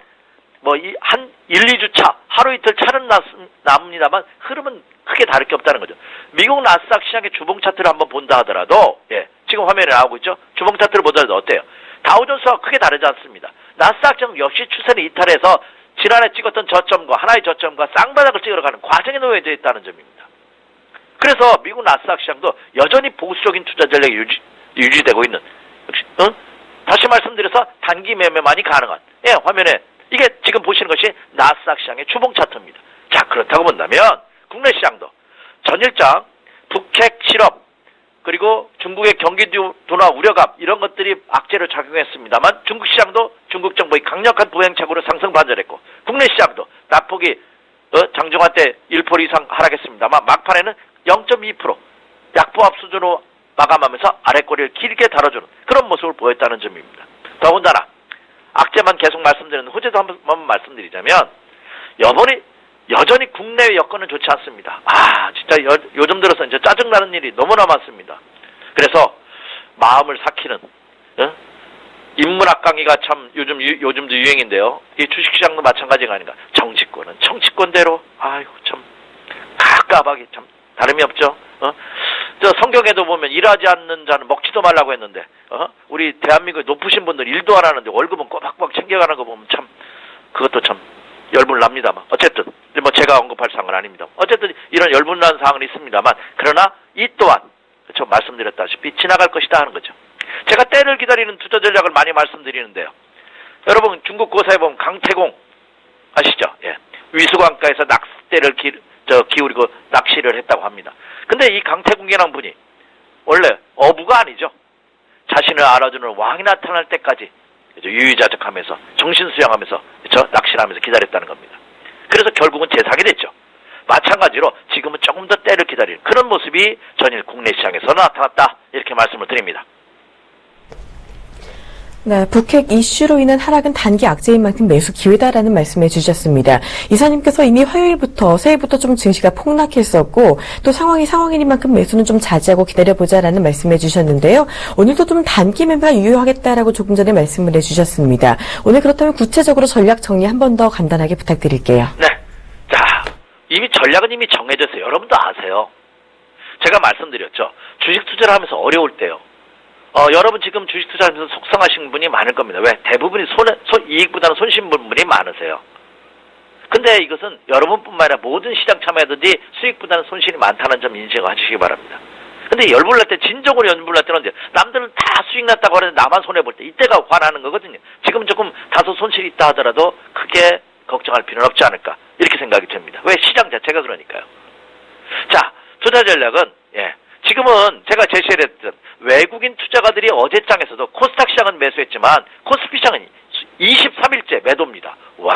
한 1, 2주차, 하루 이틀 차는 남습니다만 흐름은 크게 다를 게 없다는 거죠. 미국 나스닥 시장의 주봉 차트를 한번 본다 하더라도, 지금 화면에 나오고 있죠? 주봉 차트를 보더라도 어때요? 다우존스와 크게 다르지 않습니다. 나스닥 정 역시 추세를 이탈해서 지난해 찍었던 저점과 하나의 저점과 쌍바닥을 찍어가는 과정에 놓여져 있다는 점입니다. 그래서 미국 나스닥 시장도 여전히 보수적인 투자 전략이 유지되고 있는, 다시 말씀드려서 단기 매매만이 가능한, 화면에 이게 지금 보시는 것이 나스닥 시장의 주봉 차트입니다. 자, 그렇다고 본다면 국내 시장도 전일장, 북핵 실업, 그리고 중국의 경기 둔화 우려감 이런 것들이 악재로 작용했습니다만 중국 시장도 중국 정부의 강력한 부행착오로 상승 반전했고 국내 시장도 낙폭이 장중한 때 1% 이상 하락했습니다만 막판에는 0.2% 약보합 수준으로 마감하면서 아랫꼬리를 길게 달아주는 그런 모습을 보였다는 점입니다. 더군다나 악재만 계속 말씀드리는 호재도 한번 말씀드리자면 여전히 국내외 여건은 좋지 않습니다. 진짜 요즘 들어서 이제 짜증나는 일이 너무나 많습니다. 그래서 마음을 삭히는 인문학 강의가 참 요즘도 유행인데요. 이 주식시장도 마찬가지가 아닌가. 정치권은 정치권대로 참 갑갑하게 참 다름이 없죠. 저 성경에도 보면 일하지 않는 자는 먹지도 말라고 했는데 우리 대한민국의 높으신 분들 일도 안 하는데 월급은 꼬박꼬박 챙겨가는 거 보면 참 그것도 참 열불 납니다만 어쨌든 제가 언급할 사항은 아닙니다. 어쨌든 이런 열불난 사항은 있습니다만 그러나 이 또한 저 말씀드렸다시피 지나갈 것이다 하는 거죠. 제가 때를 기다리는 투자 전략을 많이 말씀드리는데요. 여러분 중국 고사에 보면 강태공 아시죠? 위수강가에서 낚싯대를 기울이고 낚시를 했다고 합니다. 근데 이 강태공이라는 분이 원래 어부가 아니죠. 자신을 알아주는 왕이 나타날 때까지 유유자적하면서 정신수양하면서 낚시를 하면서 기다렸다는 겁니다. 그래서 결국은 재상이 됐죠. 마찬가지로 지금은 조금 더 때를 기다리는 그런 모습이 전일 국내 시장에서 나타났다 이렇게 말씀을 드립니다. 네, 북핵 이슈로 인한 하락은 단기 악재인 만큼 매수 기회다라는 말씀해 주셨습니다. 이사님께서 이미 화요일부터 새해부터 좀 증시가 폭락했었고 또 상황이니만큼 매수는 좀 자제하고 기다려보자라는 말씀해 주셨는데요. 오늘도 좀 단기 매매가 유효하겠다라고 조금 전에 말씀을 해주셨습니다. 오늘 그렇다면 구체적으로 전략 정리 한 번 더 간단하게 부탁드릴게요. 네, 자 이미 전략은 이미 정해졌어요. 여러분도 아세요. 제가 말씀드렸죠. 주식 투자를 하면서 어려울 때요. 여러분 지금 주식 투자하면서 속상하신 분이 많을 겁니다. 왜? 대부분이 이익보다는 손실 본 분이 많으세요. 근데 이것은 여러분뿐만 아니라 모든 시장 참여자들이 수익보다는 손실이 많다는 점 인식하시기 바랍니다. 근데 열불날 때, 진정으로 열불날 때는 언제? 남들은 다 수익 났다고 하는데 나만 손해볼 때, 이때가 화나는 거거든요. 지금 조금 다소 손실이 있다 하더라도 크게 걱정할 필요는 없지 않을까. 이렇게 생각이 됩니다. 왜? 시장 자체가 그러니까요. 자, 투자 전략은, 지금은 제가 제시했던 외국인 투자가들이 어제장에서도 코스닥 시장은 매수했지만 코스피 시장은 23일째 매도입니다. 와,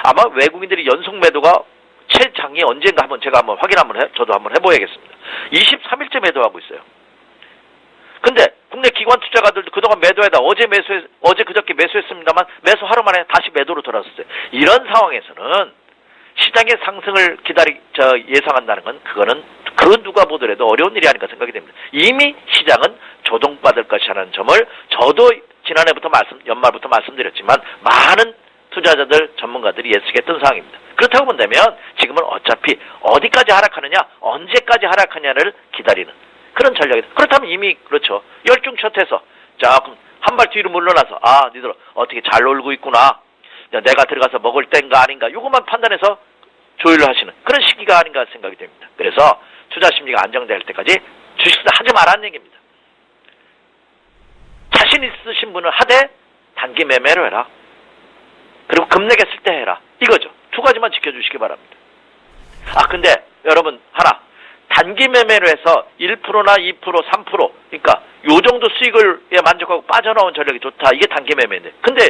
아마 외국인들이 연속 매도가 최장이 언젠가 저도 한번 해보야겠습니다. 23일째 매도하고 있어요. 근데 국내 기관 투자가들도 그동안 매도하다 어제 그저께 매수했습니다만 매수 하루 만에 다시 매도로 돌아섰어요. 이런 상황에서는 시장의 상승을 예상한다는 건 그거는 그 누가 보더라도 어려운 일이 아닌가 생각이 됩니다. 이미 시장은 조동받을 것이라는 점을 저도 지난해부터 연말부터 말씀드렸지만 많은 투자자들, 전문가들이 예측했던 사항입니다. 그렇다고 본다면 지금은 어차피 어디까지 하락하느냐, 언제까지 하락하냐를 기다리는 그런 전략이다. 그렇다면 이미 그렇죠. 열중셔트에서 조금 한 발 뒤로 물러나서 니들 어떻게 잘 놀고 있구나. 내가 들어가서 먹을 땐가 아닌가. 이것만 판단해서 조율을 하시는 그런 시기가 아닌가 생각이 됩니다. 그래서 투자 심리가 안정될 때까지 주식 투자 하지 말라는 얘기입니다. 자신 있으신 분은 하되 단기 매매로 해라. 그리고 급락했을 때 해라. 이거죠. 두 가지만 지켜주시기 바랍니다. 근데 여러분 하나, 단기 매매로 해서 1%나 2%, 3% 그러니까 요 정도 수익을 만족하고 빠져나온 전략이 좋다. 이게 단기 매매인데. 근데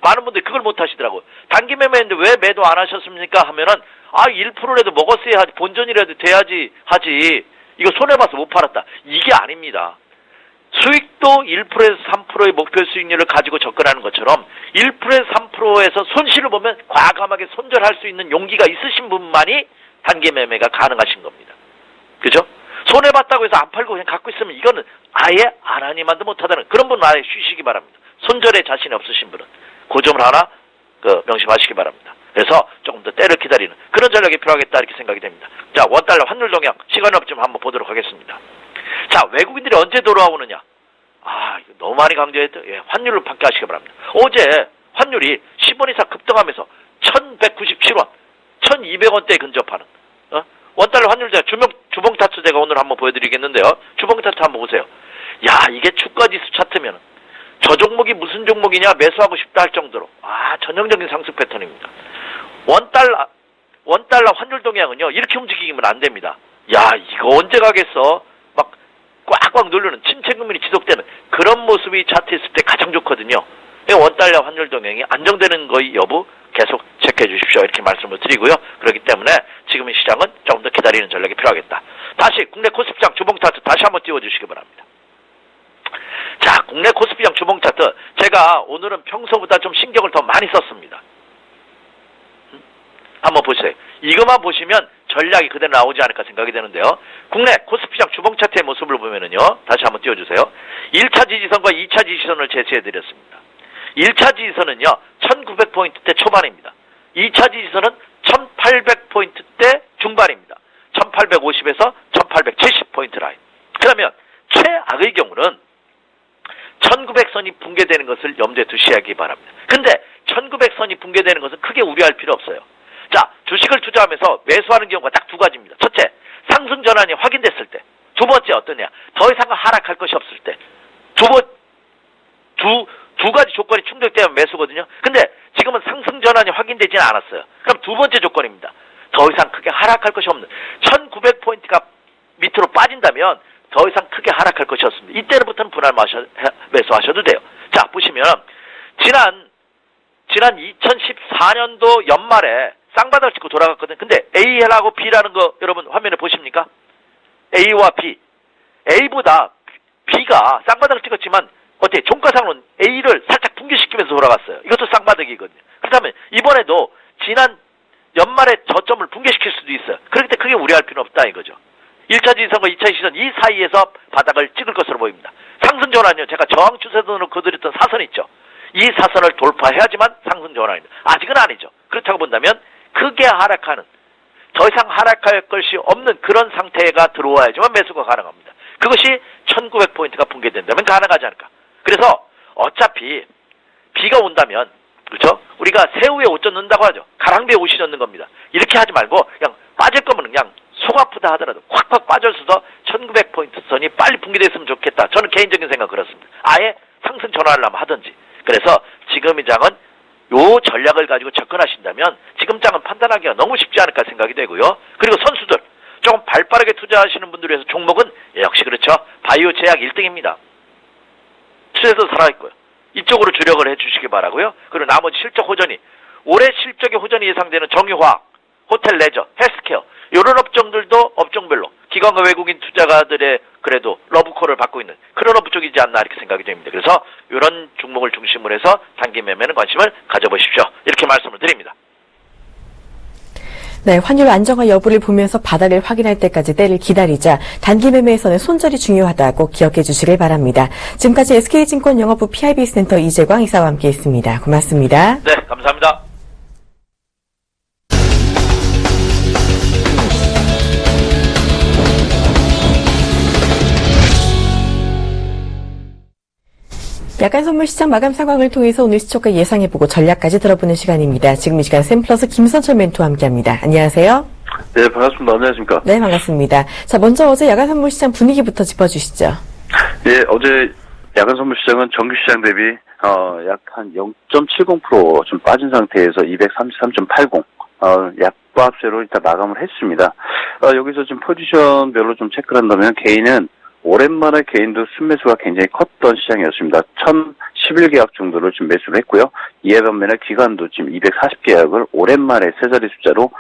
많은 분들이 그걸 못 하시더라고요. 단기 매매인데 왜 매도 안 하셨습니까? 하면은 1%라도 먹었어야 하지, 본전이라도 돼야지 하지. 이거 손해봐서 못 팔았다. 이게 아닙니다. 수익도 1%에서 3%의 목표 수익률을 가지고 접근하는 것처럼 1%에서 3%에서 손실을 보면 과감하게 손절할 수 있는 용기가 있으신 분만이 단기 매매가 가능하신 겁니다. 그죠? 손해봤다고 해서 안 팔고 그냥 갖고 있으면 이거는 아예 안 하니만도 못하다는 그런 분은 아예 쉬시기 바랍니다. 손절에 자신이 없으신 분은 그 점을 하나 명심하시기 바랍니다. 그래서 조금 더 때를 기다리는 그런 전략이 필요하겠다 이렇게 생각이 됩니다. 자, 원달러 환율 동향 시간이 없지만 한번 보도록 하겠습니다. 자, 외국인들이 언제 돌아오느냐? 이거 너무 많이 강조했죠. 환율을 판가하시기 바랍니다. 어제 환율이 10원 이상 급등하면서 1197원, 1200원대에 근접하는 원달러 환율제 주봉 차트 제가 오늘 한번 보여드리겠는데요. 주봉 차트 한번 보세요. 이게 주가지수 차트면 저 종목이 무슨 종목이냐 매수하고 싶다 할 정도로 전형적인 상승 패턴입니다. 원달러 환율 동향은요 이렇게 움직이면 안 됩니다. 이거 언제 가겠어? 막 꽉꽉 누르는 침체금리 지속되는 그런 모습이 차트에 있을 때 가장 좋거든요. 원달러 환율 동향이 안정되는 거의 여부 계속 체크해 주십시오. 이렇게 말씀을 드리고요. 그렇기 때문에 지금의 시장은 조금 더 기다리는 전략이 필요하겠다. 다시 국내 코스피장 주봉 차트 다시 한번 띄워주시기 바랍니다. 자, 국내 코스피장 주봉 차트 제가 오늘은 평소보다 좀 신경을 더 많이 썼습니다. 한번 보세요. 이것만 보시면 전략이 그대로 나오지 않을까 생각이 되는데요. 국내 코스피장 주봉 차트의 모습을 보면은요. 다시 한번 띄워주세요. 1차 지지선과 2차 지지선을 제시해드렸습니다. 1차 지지선은요. 1900포인트대 초반입니다. 2차 지지선은 1800포인트대 중반입니다. 1850에서 1870포인트 라인. 그러면 최악의 경우는 1900선이 붕괴되는 것을 염두에 두셔야기 바랍니다. 근데 1900선이 붕괴되는 것은 크게 우려할 필요 없어요. 자, 주식을 투자하면서 매수하는 경우가 딱 두 가지입니다. 첫째, 상승 전환이 확인됐을 때. 두 번째 어떠냐? 더 이상 하락할 것이 없을 때. 두 가지 조건이 충족되면 매수거든요. 근데 지금은 상승 전환이 확인되지는 않았어요. 그럼 두 번째 조건입니다. 더 이상 크게 하락할 것이 없는 1900포인트가 밑으로 빠진다면 더 이상 크게 하락할 것이 없습니다. 이때부터는 분할 매수하셔도 돼요. 자, 보시면 지난 2014년도 연말에 쌍바닥을 찍고 돌아갔거든요. 근데 A라고 B라는 거 여러분 화면에 보십니까? A와 B. A보다 B가 쌍바닥을 찍었지만 어때? 종가상으로는 A를 살짝 붕괴시키면서 돌아갔어요. 이것도 쌍바닥이거든요. 그렇다면 이번에도 지난 연말에 저점을 붕괴시킬 수도 있어요. 그렇기 때문에 크게 우려할 필요는 없다 이거죠. 1차 지지선과 2차 지지선 이 사이에서 바닥을 찍을 것으로 보입니다. 상승 전환이요. 제가 저항 추세선으로 그려드렸던 사선 있죠. 이 사선을 돌파해야지만 상승 전환입니다. 아직은 아니죠. 그렇다고 본다면 크게 하락하는 더 이상 하락할 것이 없는 그런 상태가 들어와야지만 매수가 가능합니다. 그것이 1900포인트가 붕괴된다면 가능하지 않을까. 그래서 어차피 비가 온다면 그렇죠? 우리가 새우에 옷 젖는다고 하죠. 가랑비에 옷이 젖는 겁니다. 이렇게 하지 말고 그냥 빠질 거면 그냥 속 아프다 하더라도 콱콱 빠져서 1900포인트 선이 빨리 붕괴됐으면 좋겠다. 저는 개인적인 생각 그렇습니다. 아예 상승 전환을 하면 하든지. 그래서 지금 이 장은 요 전략을 가지고 접근하신다면 지금 장은 판단하기가 너무 쉽지 않을까 생각이 되고요. 그리고 선수들 조금 발빠르게 투자하시는 분들 위해서 종목은 역시 그렇죠. 바이오 제약 1등입니다. 추세도 살아있고요. 이쪽으로 주력을 해주시기 바라고요. 그리고 나머지 실적 호전이 올해 실적의 호전이 예상되는 정유화학, 호텔 레저, 헬스케어 이런 업종들도 업종별로 기관과 외국인 투자가들의 그래도 러브콜을 받고 있는 그런 업종이지 않나 이렇게 생각이 됩니다. 그래서 이런 종목을 중심으로 해서 단기 매매는 관심을 가져보십시오. 이렇게 말씀을 드립니다. 네, 환율 안정화 여부를 보면서 바닥을 확인할 때까지 때를 기다리자 단기 매매에서는 손절이 중요하다고 기억해 주시길 바랍니다. 지금까지 SK증권 영업부 PIB센터 이재광 이사와 함께했습니다. 고맙습니다. 네, 감사합니다. 약간 선물 시장 마감 상황을 통해서 오늘 시초가 예상해보고 전략까지 들어보는 시간입니다. 지금 이 시간 샘플러스 김선철 멘토와 함께합니다. 안녕하세요. 네, 반갑습니다. 안녕하십니까? 네, 반갑습니다. 자, 먼저 어제 야간 선물 시장 분위기부터 짚어주시죠. 예, 어제 야간 선물 시장은 정규 시장 대비 약 한 0.70% 좀 빠진 상태에서 233.80 약보합세로 일단 마감을 했습니다. 여기서 지금 포지션별로 좀 체크를 한다면 개인은 오랜만에 개인도 순매수가 굉장히 컸던 시장이었습니다. 1011계약 정도를 지금 매수를 했고요. 이에 반면에 기관도 지금 240계약을 오랜만에 세 자리 숫자로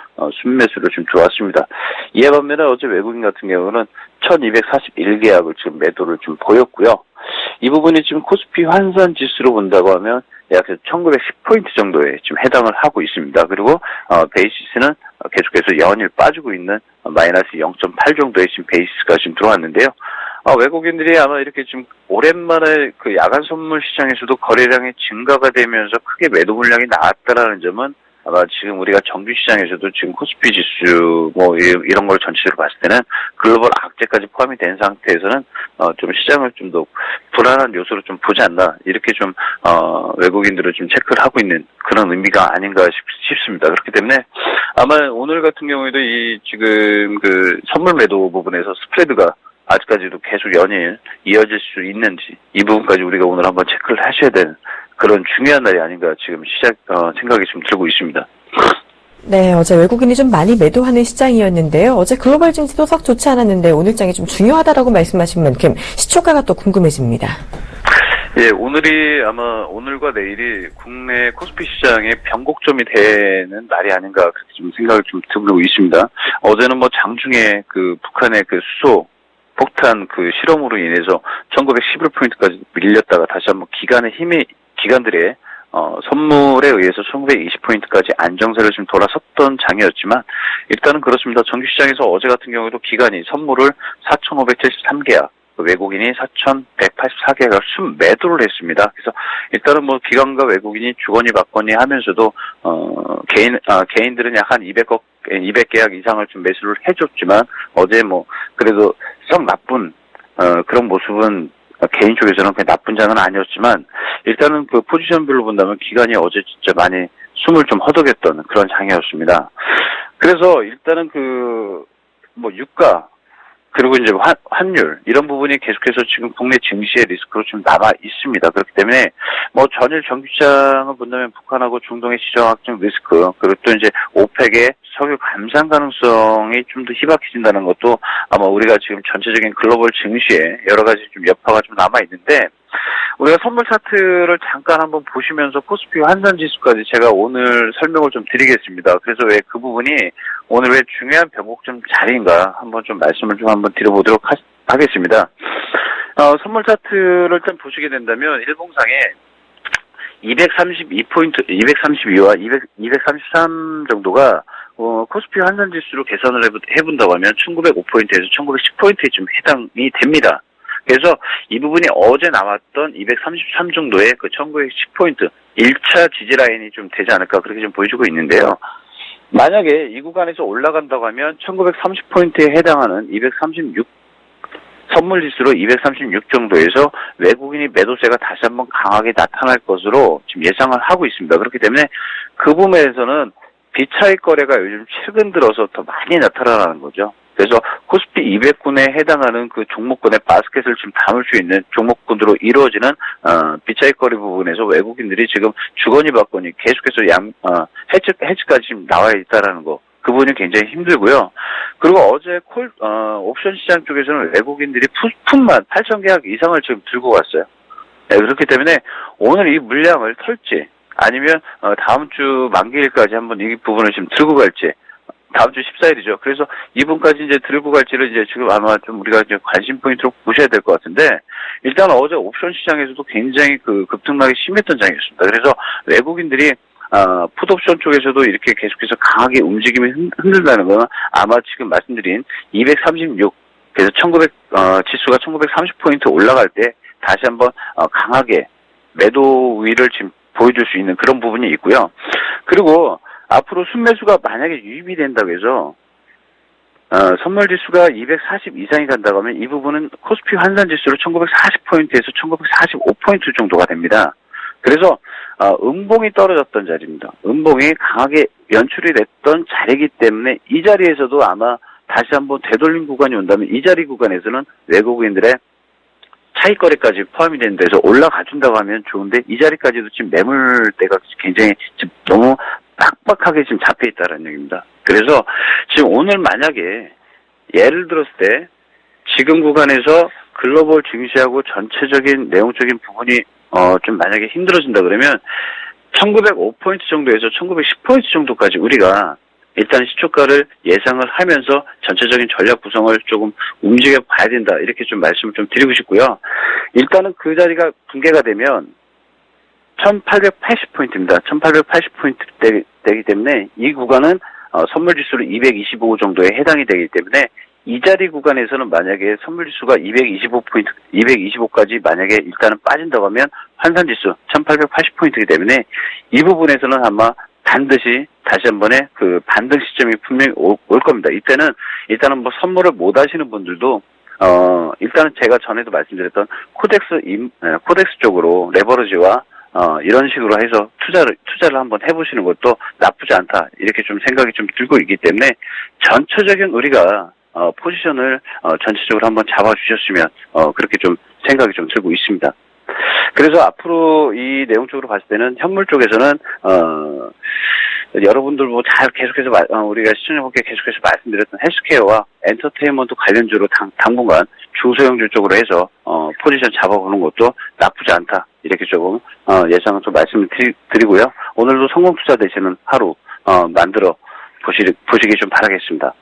순매수를 지금 들어왔습니다. 이에 반면에 어제 외국인 같은 경우는 1241계약을 지금 매도를 좀 보였고요. 이 부분이 지금 코스피 환산 지수로 본다고 하면 약 1910포인트 정도에 지금 해당을 하고 있습니다. 그리고 베이시스는 계속해서 연일 빠지고 있는 마이너스 0.8 정도의 지금 베이시스가 지금 들어왔는데요. 외국인들이 아마 이렇게 좀 오랜만에 그 야간 선물 시장에서도 거래량이 증가가 되면서 크게 매도 물량이 나왔다라는 점은 아마 지금 우리가 정규 시장에서도 지금 코스피 지수 이런 걸 전체적으로 봤을 때는 글로벌 악재까지 포함이 된 상태에서는 좀 시장을 좀 더 불안한 요소로 좀 보지 않나 이렇게 좀 외국인들을 좀 체크를 하고 있는 그런 의미가 아닌가 싶습니다. 그렇기 때문에 아마 오늘 같은 경우에도 이 지금 그 선물 매도 부분에서 스프레드가 아직까지도 계속 연일 이어질 수 있는지 이 부분까지 우리가 오늘 한번 체크를 하셔야 되는 그런 중요한 날이 아닌가 지금 생각이 좀 들고 있습니다. 네, 어제 외국인이 좀 많이 매도하는 시장이었는데요. 어제 글로벌 증시도 썩 좋지 않았는데 오늘장이 좀 중요하다라고 말씀하신 만큼 시초가가 또 궁금해집니다. 예, 오늘과 내일이 국내 코스피 시장의 변곡점이 되는 날이 아닌가 그렇게 좀 생각을 좀 들고 있습니다. 어제는 장중에 그 북한의 그 수소 폭탄 그 실험으로 인해서 1911포인트까지 밀렸다가 다시 한번 기관들의 선물에 의해서 1920포인트까지 안정세를 좀 돌아섰던 장이었지만 일단은 그렇습니다. 정규시장에서 어제 같은 경우에도 기관이 선물을 4,573계약, 외국인이 4,184계약을 순매도를 했습니다. 그래서 일단은 기관과 외국인이 주거니 받거니 하면서도 개인들은 약 한 200계약 이상을 좀 매수를 해줬지만 어제 그래도 썩 나쁜 그런 모습은 개인 쪽에서는 그냥 나쁜 장은 아니었지만 일단은 그 포지션별로 본다면 기관이 어제 진짜 많이 숨을 좀 허덕였던 그런 장이었습니다. 그래서 일단은 유가 그리고 이제 환율 이런 부분이 계속해서 지금 국내 증시의 리스크로 좀 남아 있습니다. 그렇기 때문에 전일 정규시장을 본다면 북한하고 중동의 시장 확정 리스크 그리고 또 이제 오펙의 석유 감산 가능성이 좀 더 희박해진다는 것도 아마 우리가 지금 전체적인 글로벌 증시에 여러 가지 좀 여파가 좀 남아 있는데 우리가 선물 차트를 잠깐 한번 보시면서 코스피 환산 지수까지 제가 오늘 설명을 좀 드리겠습니다. 그래서 왜 그 부분이 오늘 왜 중요한 변곡점 자리인가 한번 좀 말씀을 좀 한번 드려보도록 하겠습니다. 선물 차트를 일단 보시게 된다면 일봉상에 232포인트, 232와 233 정도가 코스피 환산 지수로 계산을 해본다고 하면 1905포인트에서 1910포인트에 좀 해당이 됩니다. 그래서 이 부분이 어제 나왔던 233 정도의 그 1910포인트 1차 지지 라인이 좀 되지 않을까 그렇게 좀 보여주고 있는데요. 만약에 이 구간에서 올라간다고 하면 1930포인트에 해당하는 236 선물 지수로 236 정도에서 외국인이 매도세가 다시 한번 강하게 나타날 것으로 지금 예상을 하고 있습니다. 그렇기 때문에 그 부분에서는 비차익 거래가 요즘 최근 들어서 더 많이 나타나는 거죠. 그래서 코스피 200군에 해당하는 그 종목군의 바스켓을 지금 담을 수 있는 종목군으로 이루어지는 비차익 거래 부분에서 외국인들이 지금 주거니 받거니 계속해서 해지까지 지금 나와 있다라는 거. 그 부분이 굉장히 힘들고요. 그리고 어제 옵션 시장 쪽에서는 외국인들이 풋만 8,000계약 이상을 지금 들고 갔어요. 네, 그렇기 때문에 오늘 이 물량을 털지 아니면 다음 주 만기일까지 한번 이 부분을 지금 들고 갈지 다음 주 14일이죠. 그래서 이분까지 이제 들고 갈지를 이제 지금 아마 좀 우리가 이제 관심 포인트로 보셔야 될 것 같은데 일단 어제 옵션 시장에서도 굉장히 급등락이 심했던 장이었습니다. 그래서 외국인들이 풋옵션 쪽에서도 이렇게 계속해서 강하게 움직임이 흔들다는 건 아마 지금 말씀드린 236 그래서 지수가 1930포인트 올라갈 때 다시 한번 강하게 매도 우위를 지금 보여줄 수 있는 그런 부분이 있고요. 그리고 앞으로 순매수가 만약에 유입이 된다고 해서 선물 지수가 240 이상이 간다고 하면 이 부분은 코스피 환산 지수로 1940포인트에서 1945포인트 정도가 됩니다. 그래서 음봉이 떨어졌던 자리입니다. 음봉이 강하게 연출이 됐던 자리이기 때문에 이 자리에서도 아마 다시 한번 되돌림 구간이 온다면 이 자리 구간에서는 외국인들의 차익거래까지 포함이 되는 데서 올라가 준다고 하면 좋은데 이 자리까지도 지금 매물대가 굉장히 지금 너무 빡빡하게 지금 잡혀 있다는 얘기입니다. 그래서 지금 오늘 만약에 예를 들었을 때 지금 구간에서 글로벌 증시하고 전체적인 내용적인 부분이 좀 만약에 힘들어진다 그러면 1905포인트 정도에서 1910포인트 정도까지 우리가 일단 시초가를 예상을 하면서 전체적인 전략 구성을 조금 움직여 봐야 된다. 이렇게 좀 말씀을 좀 드리고 싶고요. 일단은 그 자리가 붕괴가 되면 1880포인트입니다. 1880포인트 되기 때문에 이 구간은 선물지수로 225 정도에 해당이 되기 때문에 이 자리 구간에서는 만약에 선물지수가 225까지 만약에 일단은 빠진다고 하면 환산지수 1880포인트이기 때문에 이 부분에서는 아마 반드시 다시 한 번의 그 반등 시점이 분명히 올 겁니다. 이때는 일단은 뭐 선물을 못 하시는 분들도 일단은 제가 전에도 말씀드렸던 코덱스 쪽으로 레버리지와 이런 식으로 해서 투자를 한번 해보시는 것도 나쁘지 않다. 이렇게 좀 생각이 좀 들고 있기 때문에 전체적인 우리가 포지션을 전체적으로 한번 잡아주셨으면 그렇게 좀 생각이 좀 들고 있습니다. 그래서 앞으로 이 내용 쪽으로 봤을 때는 현물 쪽에서는 여러분들 뭐 잘 계속해서 우리가 시청자분께 계속해서 말씀드렸던 헬스케어와 엔터테인먼트 관련주로 당분간 중소형주 쪽으로 해서 포지션 잡아보는 것도 나쁘지 않다. 이렇게 조금 예상을 좀 말씀을 드리고요. 오늘도 성공 투자 되시는 하루 만들어 보시기 좀 바라겠습니다.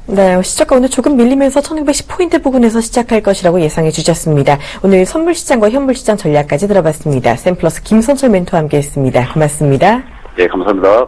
네, 시작가 오늘 조금 밀리면서 1910포인트 부근에서 시작할 것이라고 예상해 주셨습니다. 오늘 선물시장과 현물시장 전략까지 들어봤습니다. 샘플러스 김선철 멘토와 함께했습니다. 고맙습니다. 네, 감사합니다.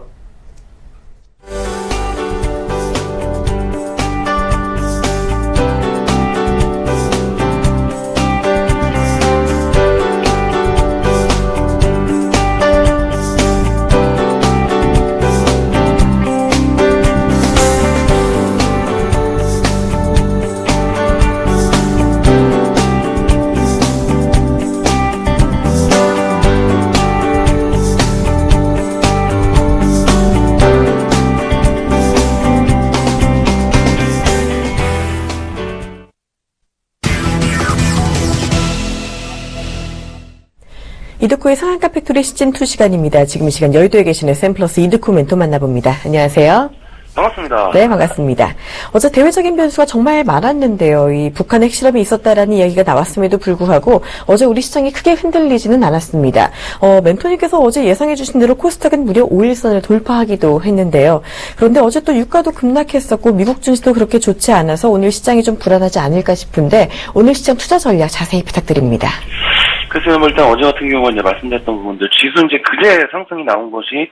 이드코의 상한가 팩토리 시즌2 시간입니다. 지금 이 시간 여의도에 계시는 샘플러스 이드코 멘토 만나봅니다. 안녕하세요. 반갑습니다. 네, 반갑습니다. 어제 대외적인 변수가 정말 많았는데요. 이 북한 핵실험이 있었다라는 이야기가 나왔음에도 불구하고 어제 우리 시장이 크게 흔들리지는 않았습니다. 멘토님께서 어제 예상해 주신 대로 코스닥은 무려 5일선을 돌파하기도 했는데요. 그런데 어제 또 유가도 급락했었고 미국 증시도 그렇게 좋지 않아서 오늘 시장이 좀 불안하지 않을까 싶은데 오늘 시장 투자 전략 자세히 부탁드립니다. 글쎄요, 일단 어제 같은 경우는 이제 말씀드렸던 부분들, 지수 이제 그제 상승이 나온 것이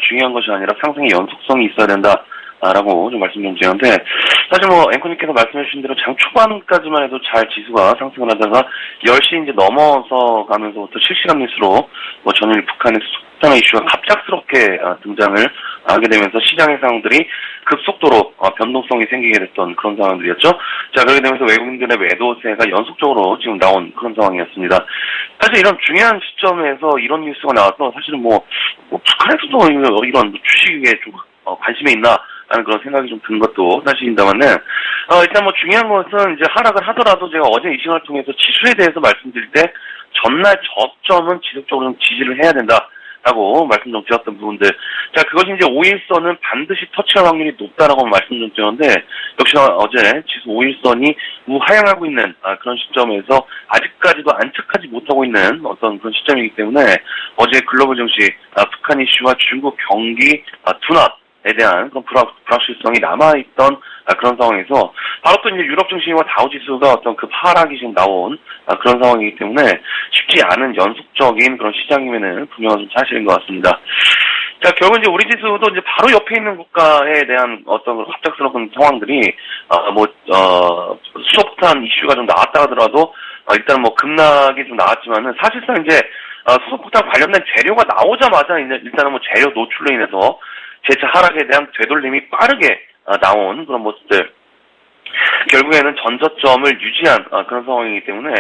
중요한 것이 아니라 상승의 연속성이 있어야 된다라고 좀 말씀 좀 드렸는데, 사실 뭐 앵커님께서 말씀해 주신 대로 장 초반까지만 해도 잘 지수가 상승을 하다가 10시 이제 넘어서 가면서부터 실시간 뉴스로 뭐 전일 북한의 속탄의 이슈가 갑작스럽게 등장을 하게 되면서 시장의 상황들이 급속도로 변동성이 생기게 됐던 그런 상황들이었죠. 자, 그렇게 되면서 외국인들의 매도세가 연속적으로 지금 나온 그런 상황이었습니다. 사실 이런 중요한 시점에서 이런 뉴스가 나와서 사실은 뭐 북한에서도 이런 주식에 좀 관심이 있나 라는 그런 생각이 좀 든 것도 사실입니다만은 일단 뭐 중요한 것은 이제 하락을 하더라도 제가 어제 이 시간을 통해서 지수에 대해서 말씀드릴 때 전날 저점은 지속적으로 좀 지지를 해야 된다. 라고 말씀 좀 드렸던 부분들. 자, 그것이 이제 5일선은 반드시 터치할 확률이 높다라고 말씀 좀 드렸는데, 역시나 어제 지수 5일선이 우하향하고 있는 그런 시점에서 아직까지도 안착하지 못하고 있는 어떤 그런 시점이기 때문에 어제 글로벌 증시, 북한 이슈와 중국 경기 둔화에 대한 그런 불확실성이 남아있던 그런 상황에서 바로 또 이제 유럽 증시와 다우 지수가 어떤 그 하락이 지금 나온 그런 상황이기 때문에 쉽지 않은 연속적인 그런 시장이면은 분명한 좀 사실인 것 같습니다. 자, 결국 이제 우리 지수도 이제 바로 옆에 있는 국가에 대한 어떤 갑작스러운 상황들이 수소폭탄 이슈가 좀 나왔다 하더라도 일단 뭐 급락이 좀 나왔지만은 사실상 이제 수소폭탄 관련된 재료가 나오자마자 일단은 뭐 재료 노출로 인해서 재차 하락에 대한 되돌림이 빠르게 나온 그런 모습들. 결국에는 전저점을 유지한 그런 상황이기 때문에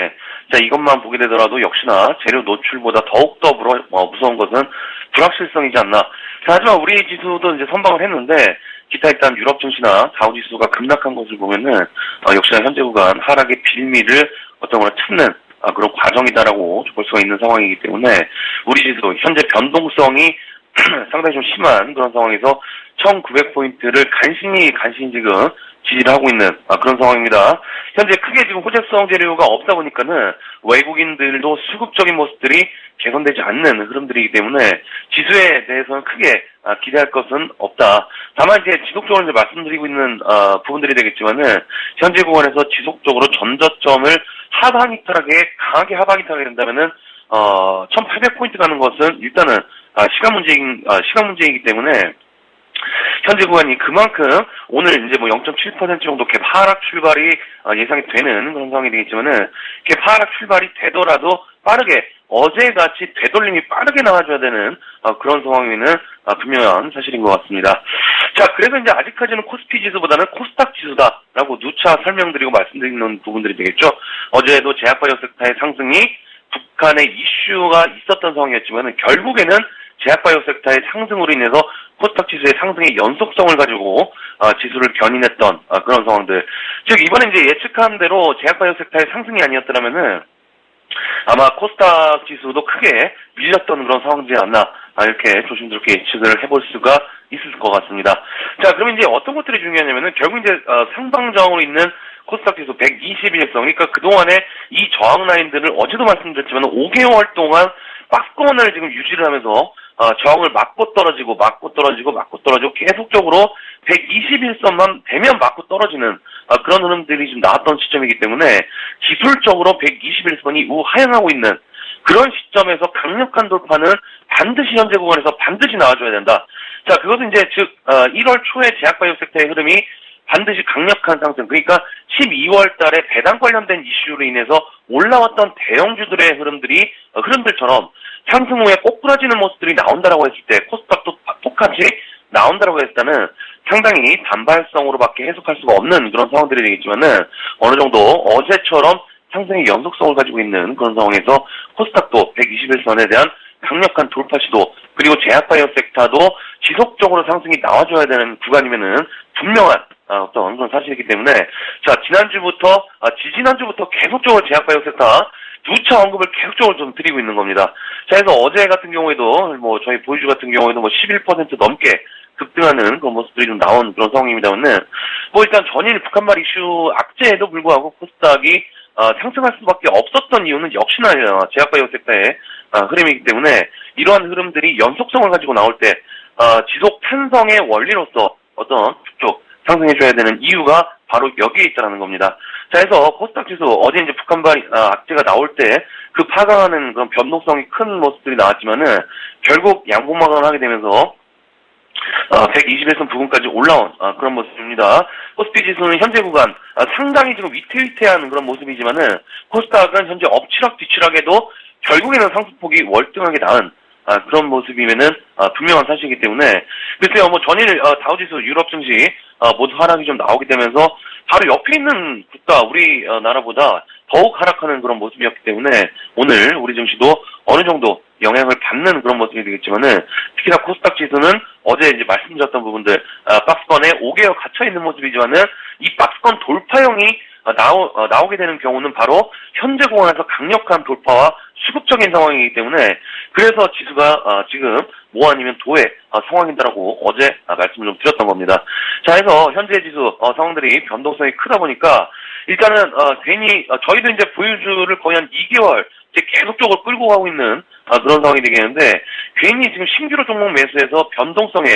자, 이것만 보게 되더라도 역시나 재료 노출보다 더욱더 무서운 것은 불확실성이지 않나. 자, 하지만 우리 지수도 이제 선방을 했는데 기타 일단 유럽 증시나 다우 지수가 급락한 것을 보면은 역시나 현재 구간 하락의 빌미를 어떤 거나 찾는 그런 과정이다라고 볼 수가 있는 상황이기 때문에 우리 지수 현재 변동성이 상당히 좀 심한 그런 상황에서 1900포인트를 간신히 지금 지지를 하고 있는 그런 상황입니다. 현재 크게 지금 호재성 재료가 없다 보니까는 외국인들도 수급적인 모습들이 개선되지 않는 흐름들이기 때문에 지수에 대해서는 크게 기대할 것은 없다. 다만 이제 지속적으로 이제 말씀드리고 있는 부분들이 되겠지만은 현재 구간에서 지속적으로 전저점을 하방 이탈하게 강하게 하방 이탈하게 된다면은 1800포인트 가는 것은 일단은 시간 문제이기 때문에 현재 구간이 그만큼 오늘 이제 뭐 0.7% 정도 갭 하락 출발이 예상이 되는 그런 상황이 되겠지만은 갭 하락 출발이 되더라도 빠르게 어제같이 되돌림이 빠르게 나와줘야 되는 그런 상황에는 분명한 사실인 것 같습니다. 자, 그래서 이제 아직까지는 코스피 지수보다는 코스닥 지수다라고 누차 설명드리고 말씀드리는 부분들이 되겠죠. 어제도 제약바이오 섹터의 상승이 북한의 이슈가 있었던 상황이었지만은 결국에는 제약바이오 섹터의 상승으로 인해서 코스닥 지수의 상승의 연속성을 가지고 지수를 견인했던 그런 상황들. 즉 이번에 이제 예측한 대로 제약바이오 섹터의 상승이 아니었더라면은 아마 코스닥 지수도 크게 밀렸던 그런 상황이지 않나 이렇게 조심스럽게 예측을 해볼 수가 있을 것 같습니다. 자, 그러면 이제 어떤 것들이 중요하냐면은 결국 이제 상방저항으로 있는 코스닥 지수 121선, 그러니까 그동안에 이 저항 라인들을 어제도 말씀드렸지만 5개월 동안 박스권을 지금 유지를 하면서 저항을 맞고 떨어지고 계속적으로 121선만 되면 맞고 떨어지는 그런 흐름들이 지금 나왔던 시점이기 때문에 기술적으로 121선이 우하향하고 있는 그런 시점에서 강력한 돌파는 반드시 현재 구간에서 반드시 나와줘야 된다. 자, 그것은 이제 즉 1월 초에 제약바이오 섹터의 흐름이 반드시 강력한 상승, 그러니까 12월 달에 배당 관련된 이슈로 인해서 올라왔던 대형주들의 흐름들처럼 상승 후에 꼬꾸라지는 모습들이 나온다라고 했을 때 코스닥도 똑같이 나온다라고 했을 때는 상당히 단발성으로밖에 해석할 수가 없는 그런 상황들이 되겠지만은 어느 정도 어제처럼 상승의 연속성을 가지고 있는 그런 상황에서 코스닥도 121선에 대한 강력한 돌파 시도, 그리고 제약바이오 섹터도 지속적으로 상승이 나와줘야 되는 구간이면은 분명한 어떤 그런 사실이기 때문에 자, 지지난주부터 계속적으로 제약바이오 섹터 누차 언급을 계속적으로 좀 드리고 있는 겁니다. 자, 그래서 어제 같은 경우에도 뭐 저희 보이주 같은 경우에도 뭐 11% 넘게 급등하는 그런 모습들이 좀 나온 그런 상황입니다만은 뭐 일단 전일 북한발 이슈 악재에도 불구하고 코스닥이 상승할 수밖에 없었던 이유는 역시나 제약바이오 섹터의 흐름이기 때문에 이러한 흐름들이 연속성을 가지고 나올 때 지속 탄성의 원리로서 어떤 쭉 상승해줘야 되는 이유가 바로 여기에 있다는 겁니다. 자, 해서 코스닥 지수 어제 이제 북한발 악재가 나올 때 그 파강하는 그런 변동성이 큰 모습들이 나왔지만은 결국 양봉마감을 하게 되면서 121선 부근까지 올라온 그런 모습입니다. 코스피 지수는 현재 구간 상당히 지금 위태위태한 그런 모습이지만은 코스닥은 현재 엎치락 뒤치락에도 결국에는 상승폭이 월등하게 나은 그런 모습이면은 분명한 사실이기 때문에 글쎄요, 뭐 전일 다우지수 유럽 증시 모두 하락이 좀 나오게 되면서 바로 옆에 있는 국가 우리 나라보다 더욱 하락하는 그런 모습이었기 때문에 오늘 우리 증시도 어느 정도 영향을 받는 그런 모습이 되겠지만은 특히나 코스닥 지수는 어제 이제 말씀드렸던 부분들 박스권에 5개월 갇혀 있는 모습이지만은 이 박스권 돌파형이 나오게 되는 경우는 바로 현재 구간에서 강력한 돌파와 수급적인 상황이기 때문에 그래서 지수가 지금 뭐 아니면 도의 상황이다라고 어제 말씀을 좀 드렸던 겁니다. 자, 해서 현재 지수 상황들이 변동성이 크다 보니까 일단은 괜히 저희도 이제 보유주를 거의 한 2개월 이제 계속적으로 끌고 가고 있는 그런 상황이 되겠는데 괜히 지금 신규로 종목 매수해서 변동성에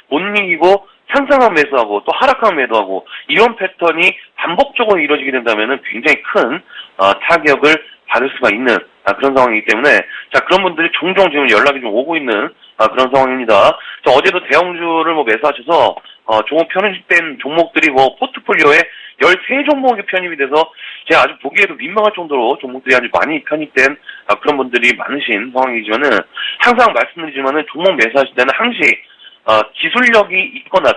못 이기고 상승한 매수하고 또 하락한 매도하고 이런 패턴이 반복적으로 이루어지게 된다면은 굉장히 큰 타격을 받을 수가 있는 그런 상황이기 때문에 자, 그런 분들이 종종 지금 연락이 좀 오고 있는 그런 상황입니다. 자, 어제도 대형주를 뭐 매수하셔서 종목 편입된 종목들이 뭐 포트폴리오에 13종목이 편입이 돼서 제가 아주 보기에도 민망할 정도로 종목들이 아주 많이 편입된 그런 분들이 많으신 상황이지만은 항상 말씀드리지만은 종목 매수하실 때는 항시 기술력이 있거나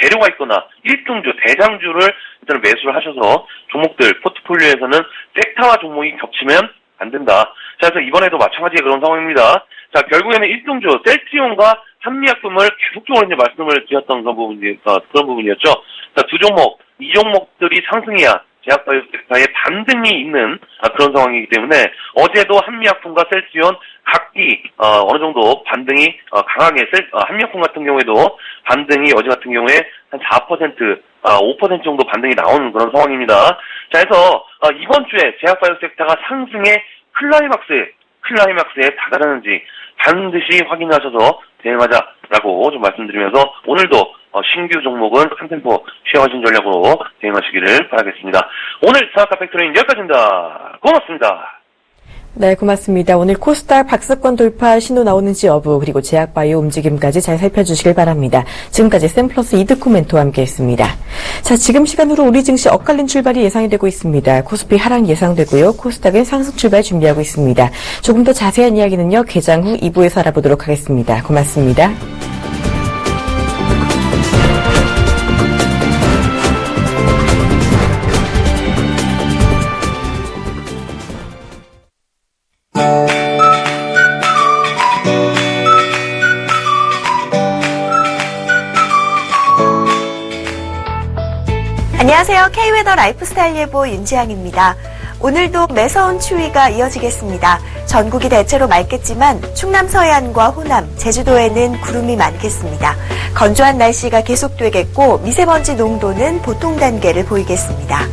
재료가 있거나 1등주, 대장주를 일단 매수를 하셔서 종목들 포트폴리오에서는 섹터와 종목이 겹치면 안 된다. 자, 그래서 이번에도 마찬가지의 그런 상황입니다. 자, 결국에는 1등주 셀트리온과 한미약품을 계속적으로 이제 말씀을 드렸던 그런 부분이었죠. 자, 두 종목, 이 종목들이 상승해야 제약바이오텍타의 반등이 있는 그런 상황이기 때문에 어제도 한미약품과 셀트리온 각기 어느 정도 반등이 강하게 한미약품 같은 경우에도 반등이 어제 같은 경우에 한 4%, 5% 정도 반등이 나오는 그런 상황입니다. 자, 그래서 이번 주에 제약바이오텍타가 상승의 클라이막스에 다다르는지 반드시 확인하셔서 대응하자라고 좀 말씀드리면서 오늘도 신규 종목은 한 템포 쉬어가신 전략으로 대응하시기를 바라겠습니다. 오늘 사학과 팩토리는 여기까지입니다. 고맙습니다. 네, 고맙습니다. 오늘 코스닥 박스권 돌파 신호 나오는지 여부 그리고 제약바이오 움직임까지 잘 살펴주시길 바랍니다. 지금까지 샘플러스 이득코멘토와 함께했습니다. 자, 지금 시간으로 우리 증시 엇갈린 출발이 예상이 되고 있습니다. 코스피 하락 예상되고요. 코스닥은 상승 출발 준비하고 있습니다. 조금 더 자세한 이야기는요. 개장 후 2부에서 알아보도록 하겠습니다. 고맙습니다. 안녕하세요. K웨더 라이프스타일 예보 윤지향입니다. 오늘도 매서운 추위가 이어지겠습니다. 전국이 대체로 맑겠지만 충남 서해안과 호남, 제주도에는 구름이 많겠습니다. 건조한 날씨가 계속되겠고 미세먼지 농도는 보통 단계를 보이겠습니다.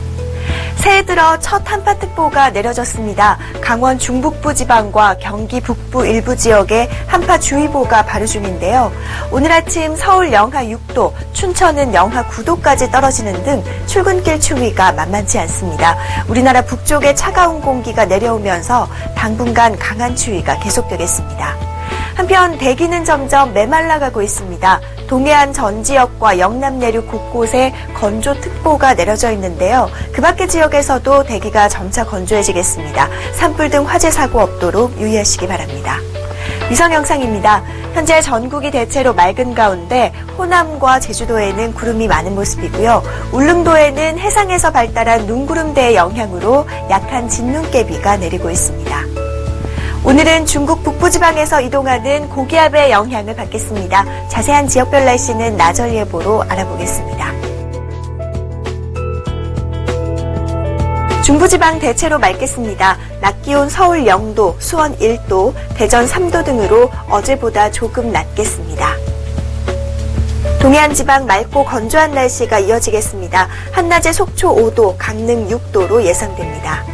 새해 들어 첫 한파특보가 내려졌습니다. 강원 중북부 지방과 경기 북부 일부 지역에 한파주의보가 발효 중인데요. 오늘 아침 서울 영하 6도, 춘천은 영하 9도까지 떨어지는 등 출근길 추위가 만만치 않습니다. 우리나라 북쪽에 차가운 공기가 내려오면서 당분간 강한 추위가 계속되겠습니다. 한편 대기는 점점 메말라가고 있습니다. 동해안 전 지역과 영남 내륙 곳곳에 건조특보가 내려져 있는데요. 그 밖의 지역에서도 대기가 점차 건조해지겠습니다. 산불 등 화재 사고 없도록 유의하시기 바랍니다. 위성 영상입니다. 현재 전국이 대체로 맑은 가운데 호남과 제주도에는 구름이 많은 모습이고요. 울릉도에는 해상에서 발달한 눈구름대의 영향으로 약한 진눈깨비가 내리고 있습니다. 오늘은 중국 북부지방에서 이동하는 고기압의 영향을 받겠습니다. 자세한 지역별 날씨는 나절 예보로 알아보겠습니다. 중부지방 대체로 맑겠습니다. 낮 기온 서울 0도, 수원 1도, 대전 3도 등으로 어제보다 조금 낮겠습니다. 동해안 지방 맑고 건조한 날씨가 이어지겠습니다. 한낮에 속초 5도, 강릉 6도로 예상됩니다.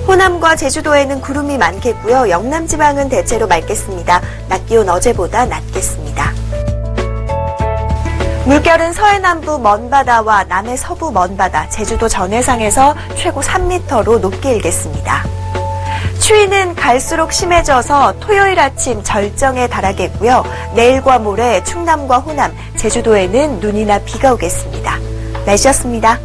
호남과 제주도에는 구름이 많겠고요. 영남 지방은 대체로 맑겠습니다. 낮 기온 어제보다 낮겠습니다. 물결은 서해남부 먼바다와 남해 서부 먼바다, 제주도 전해상에서 최고 3m로 높게 일겠습니다. 추위는 갈수록 심해져서 토요일 아침 절정에 달하겠고요. 내일과 모레 충남과 호남, 제주도에는 눈이나 비가 오겠습니다. 날씨였습니다.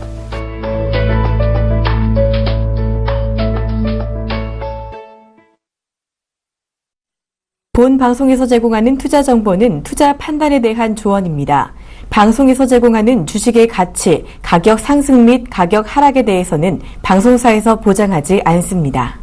본 방송에서 제공하는 투자 정보는 투자 판단에 대한 조언입니다. 방송에서 제공하는 주식의 가치, 가격 상승 및 가격 하락에 대해서는 방송사에서 보장하지 않습니다.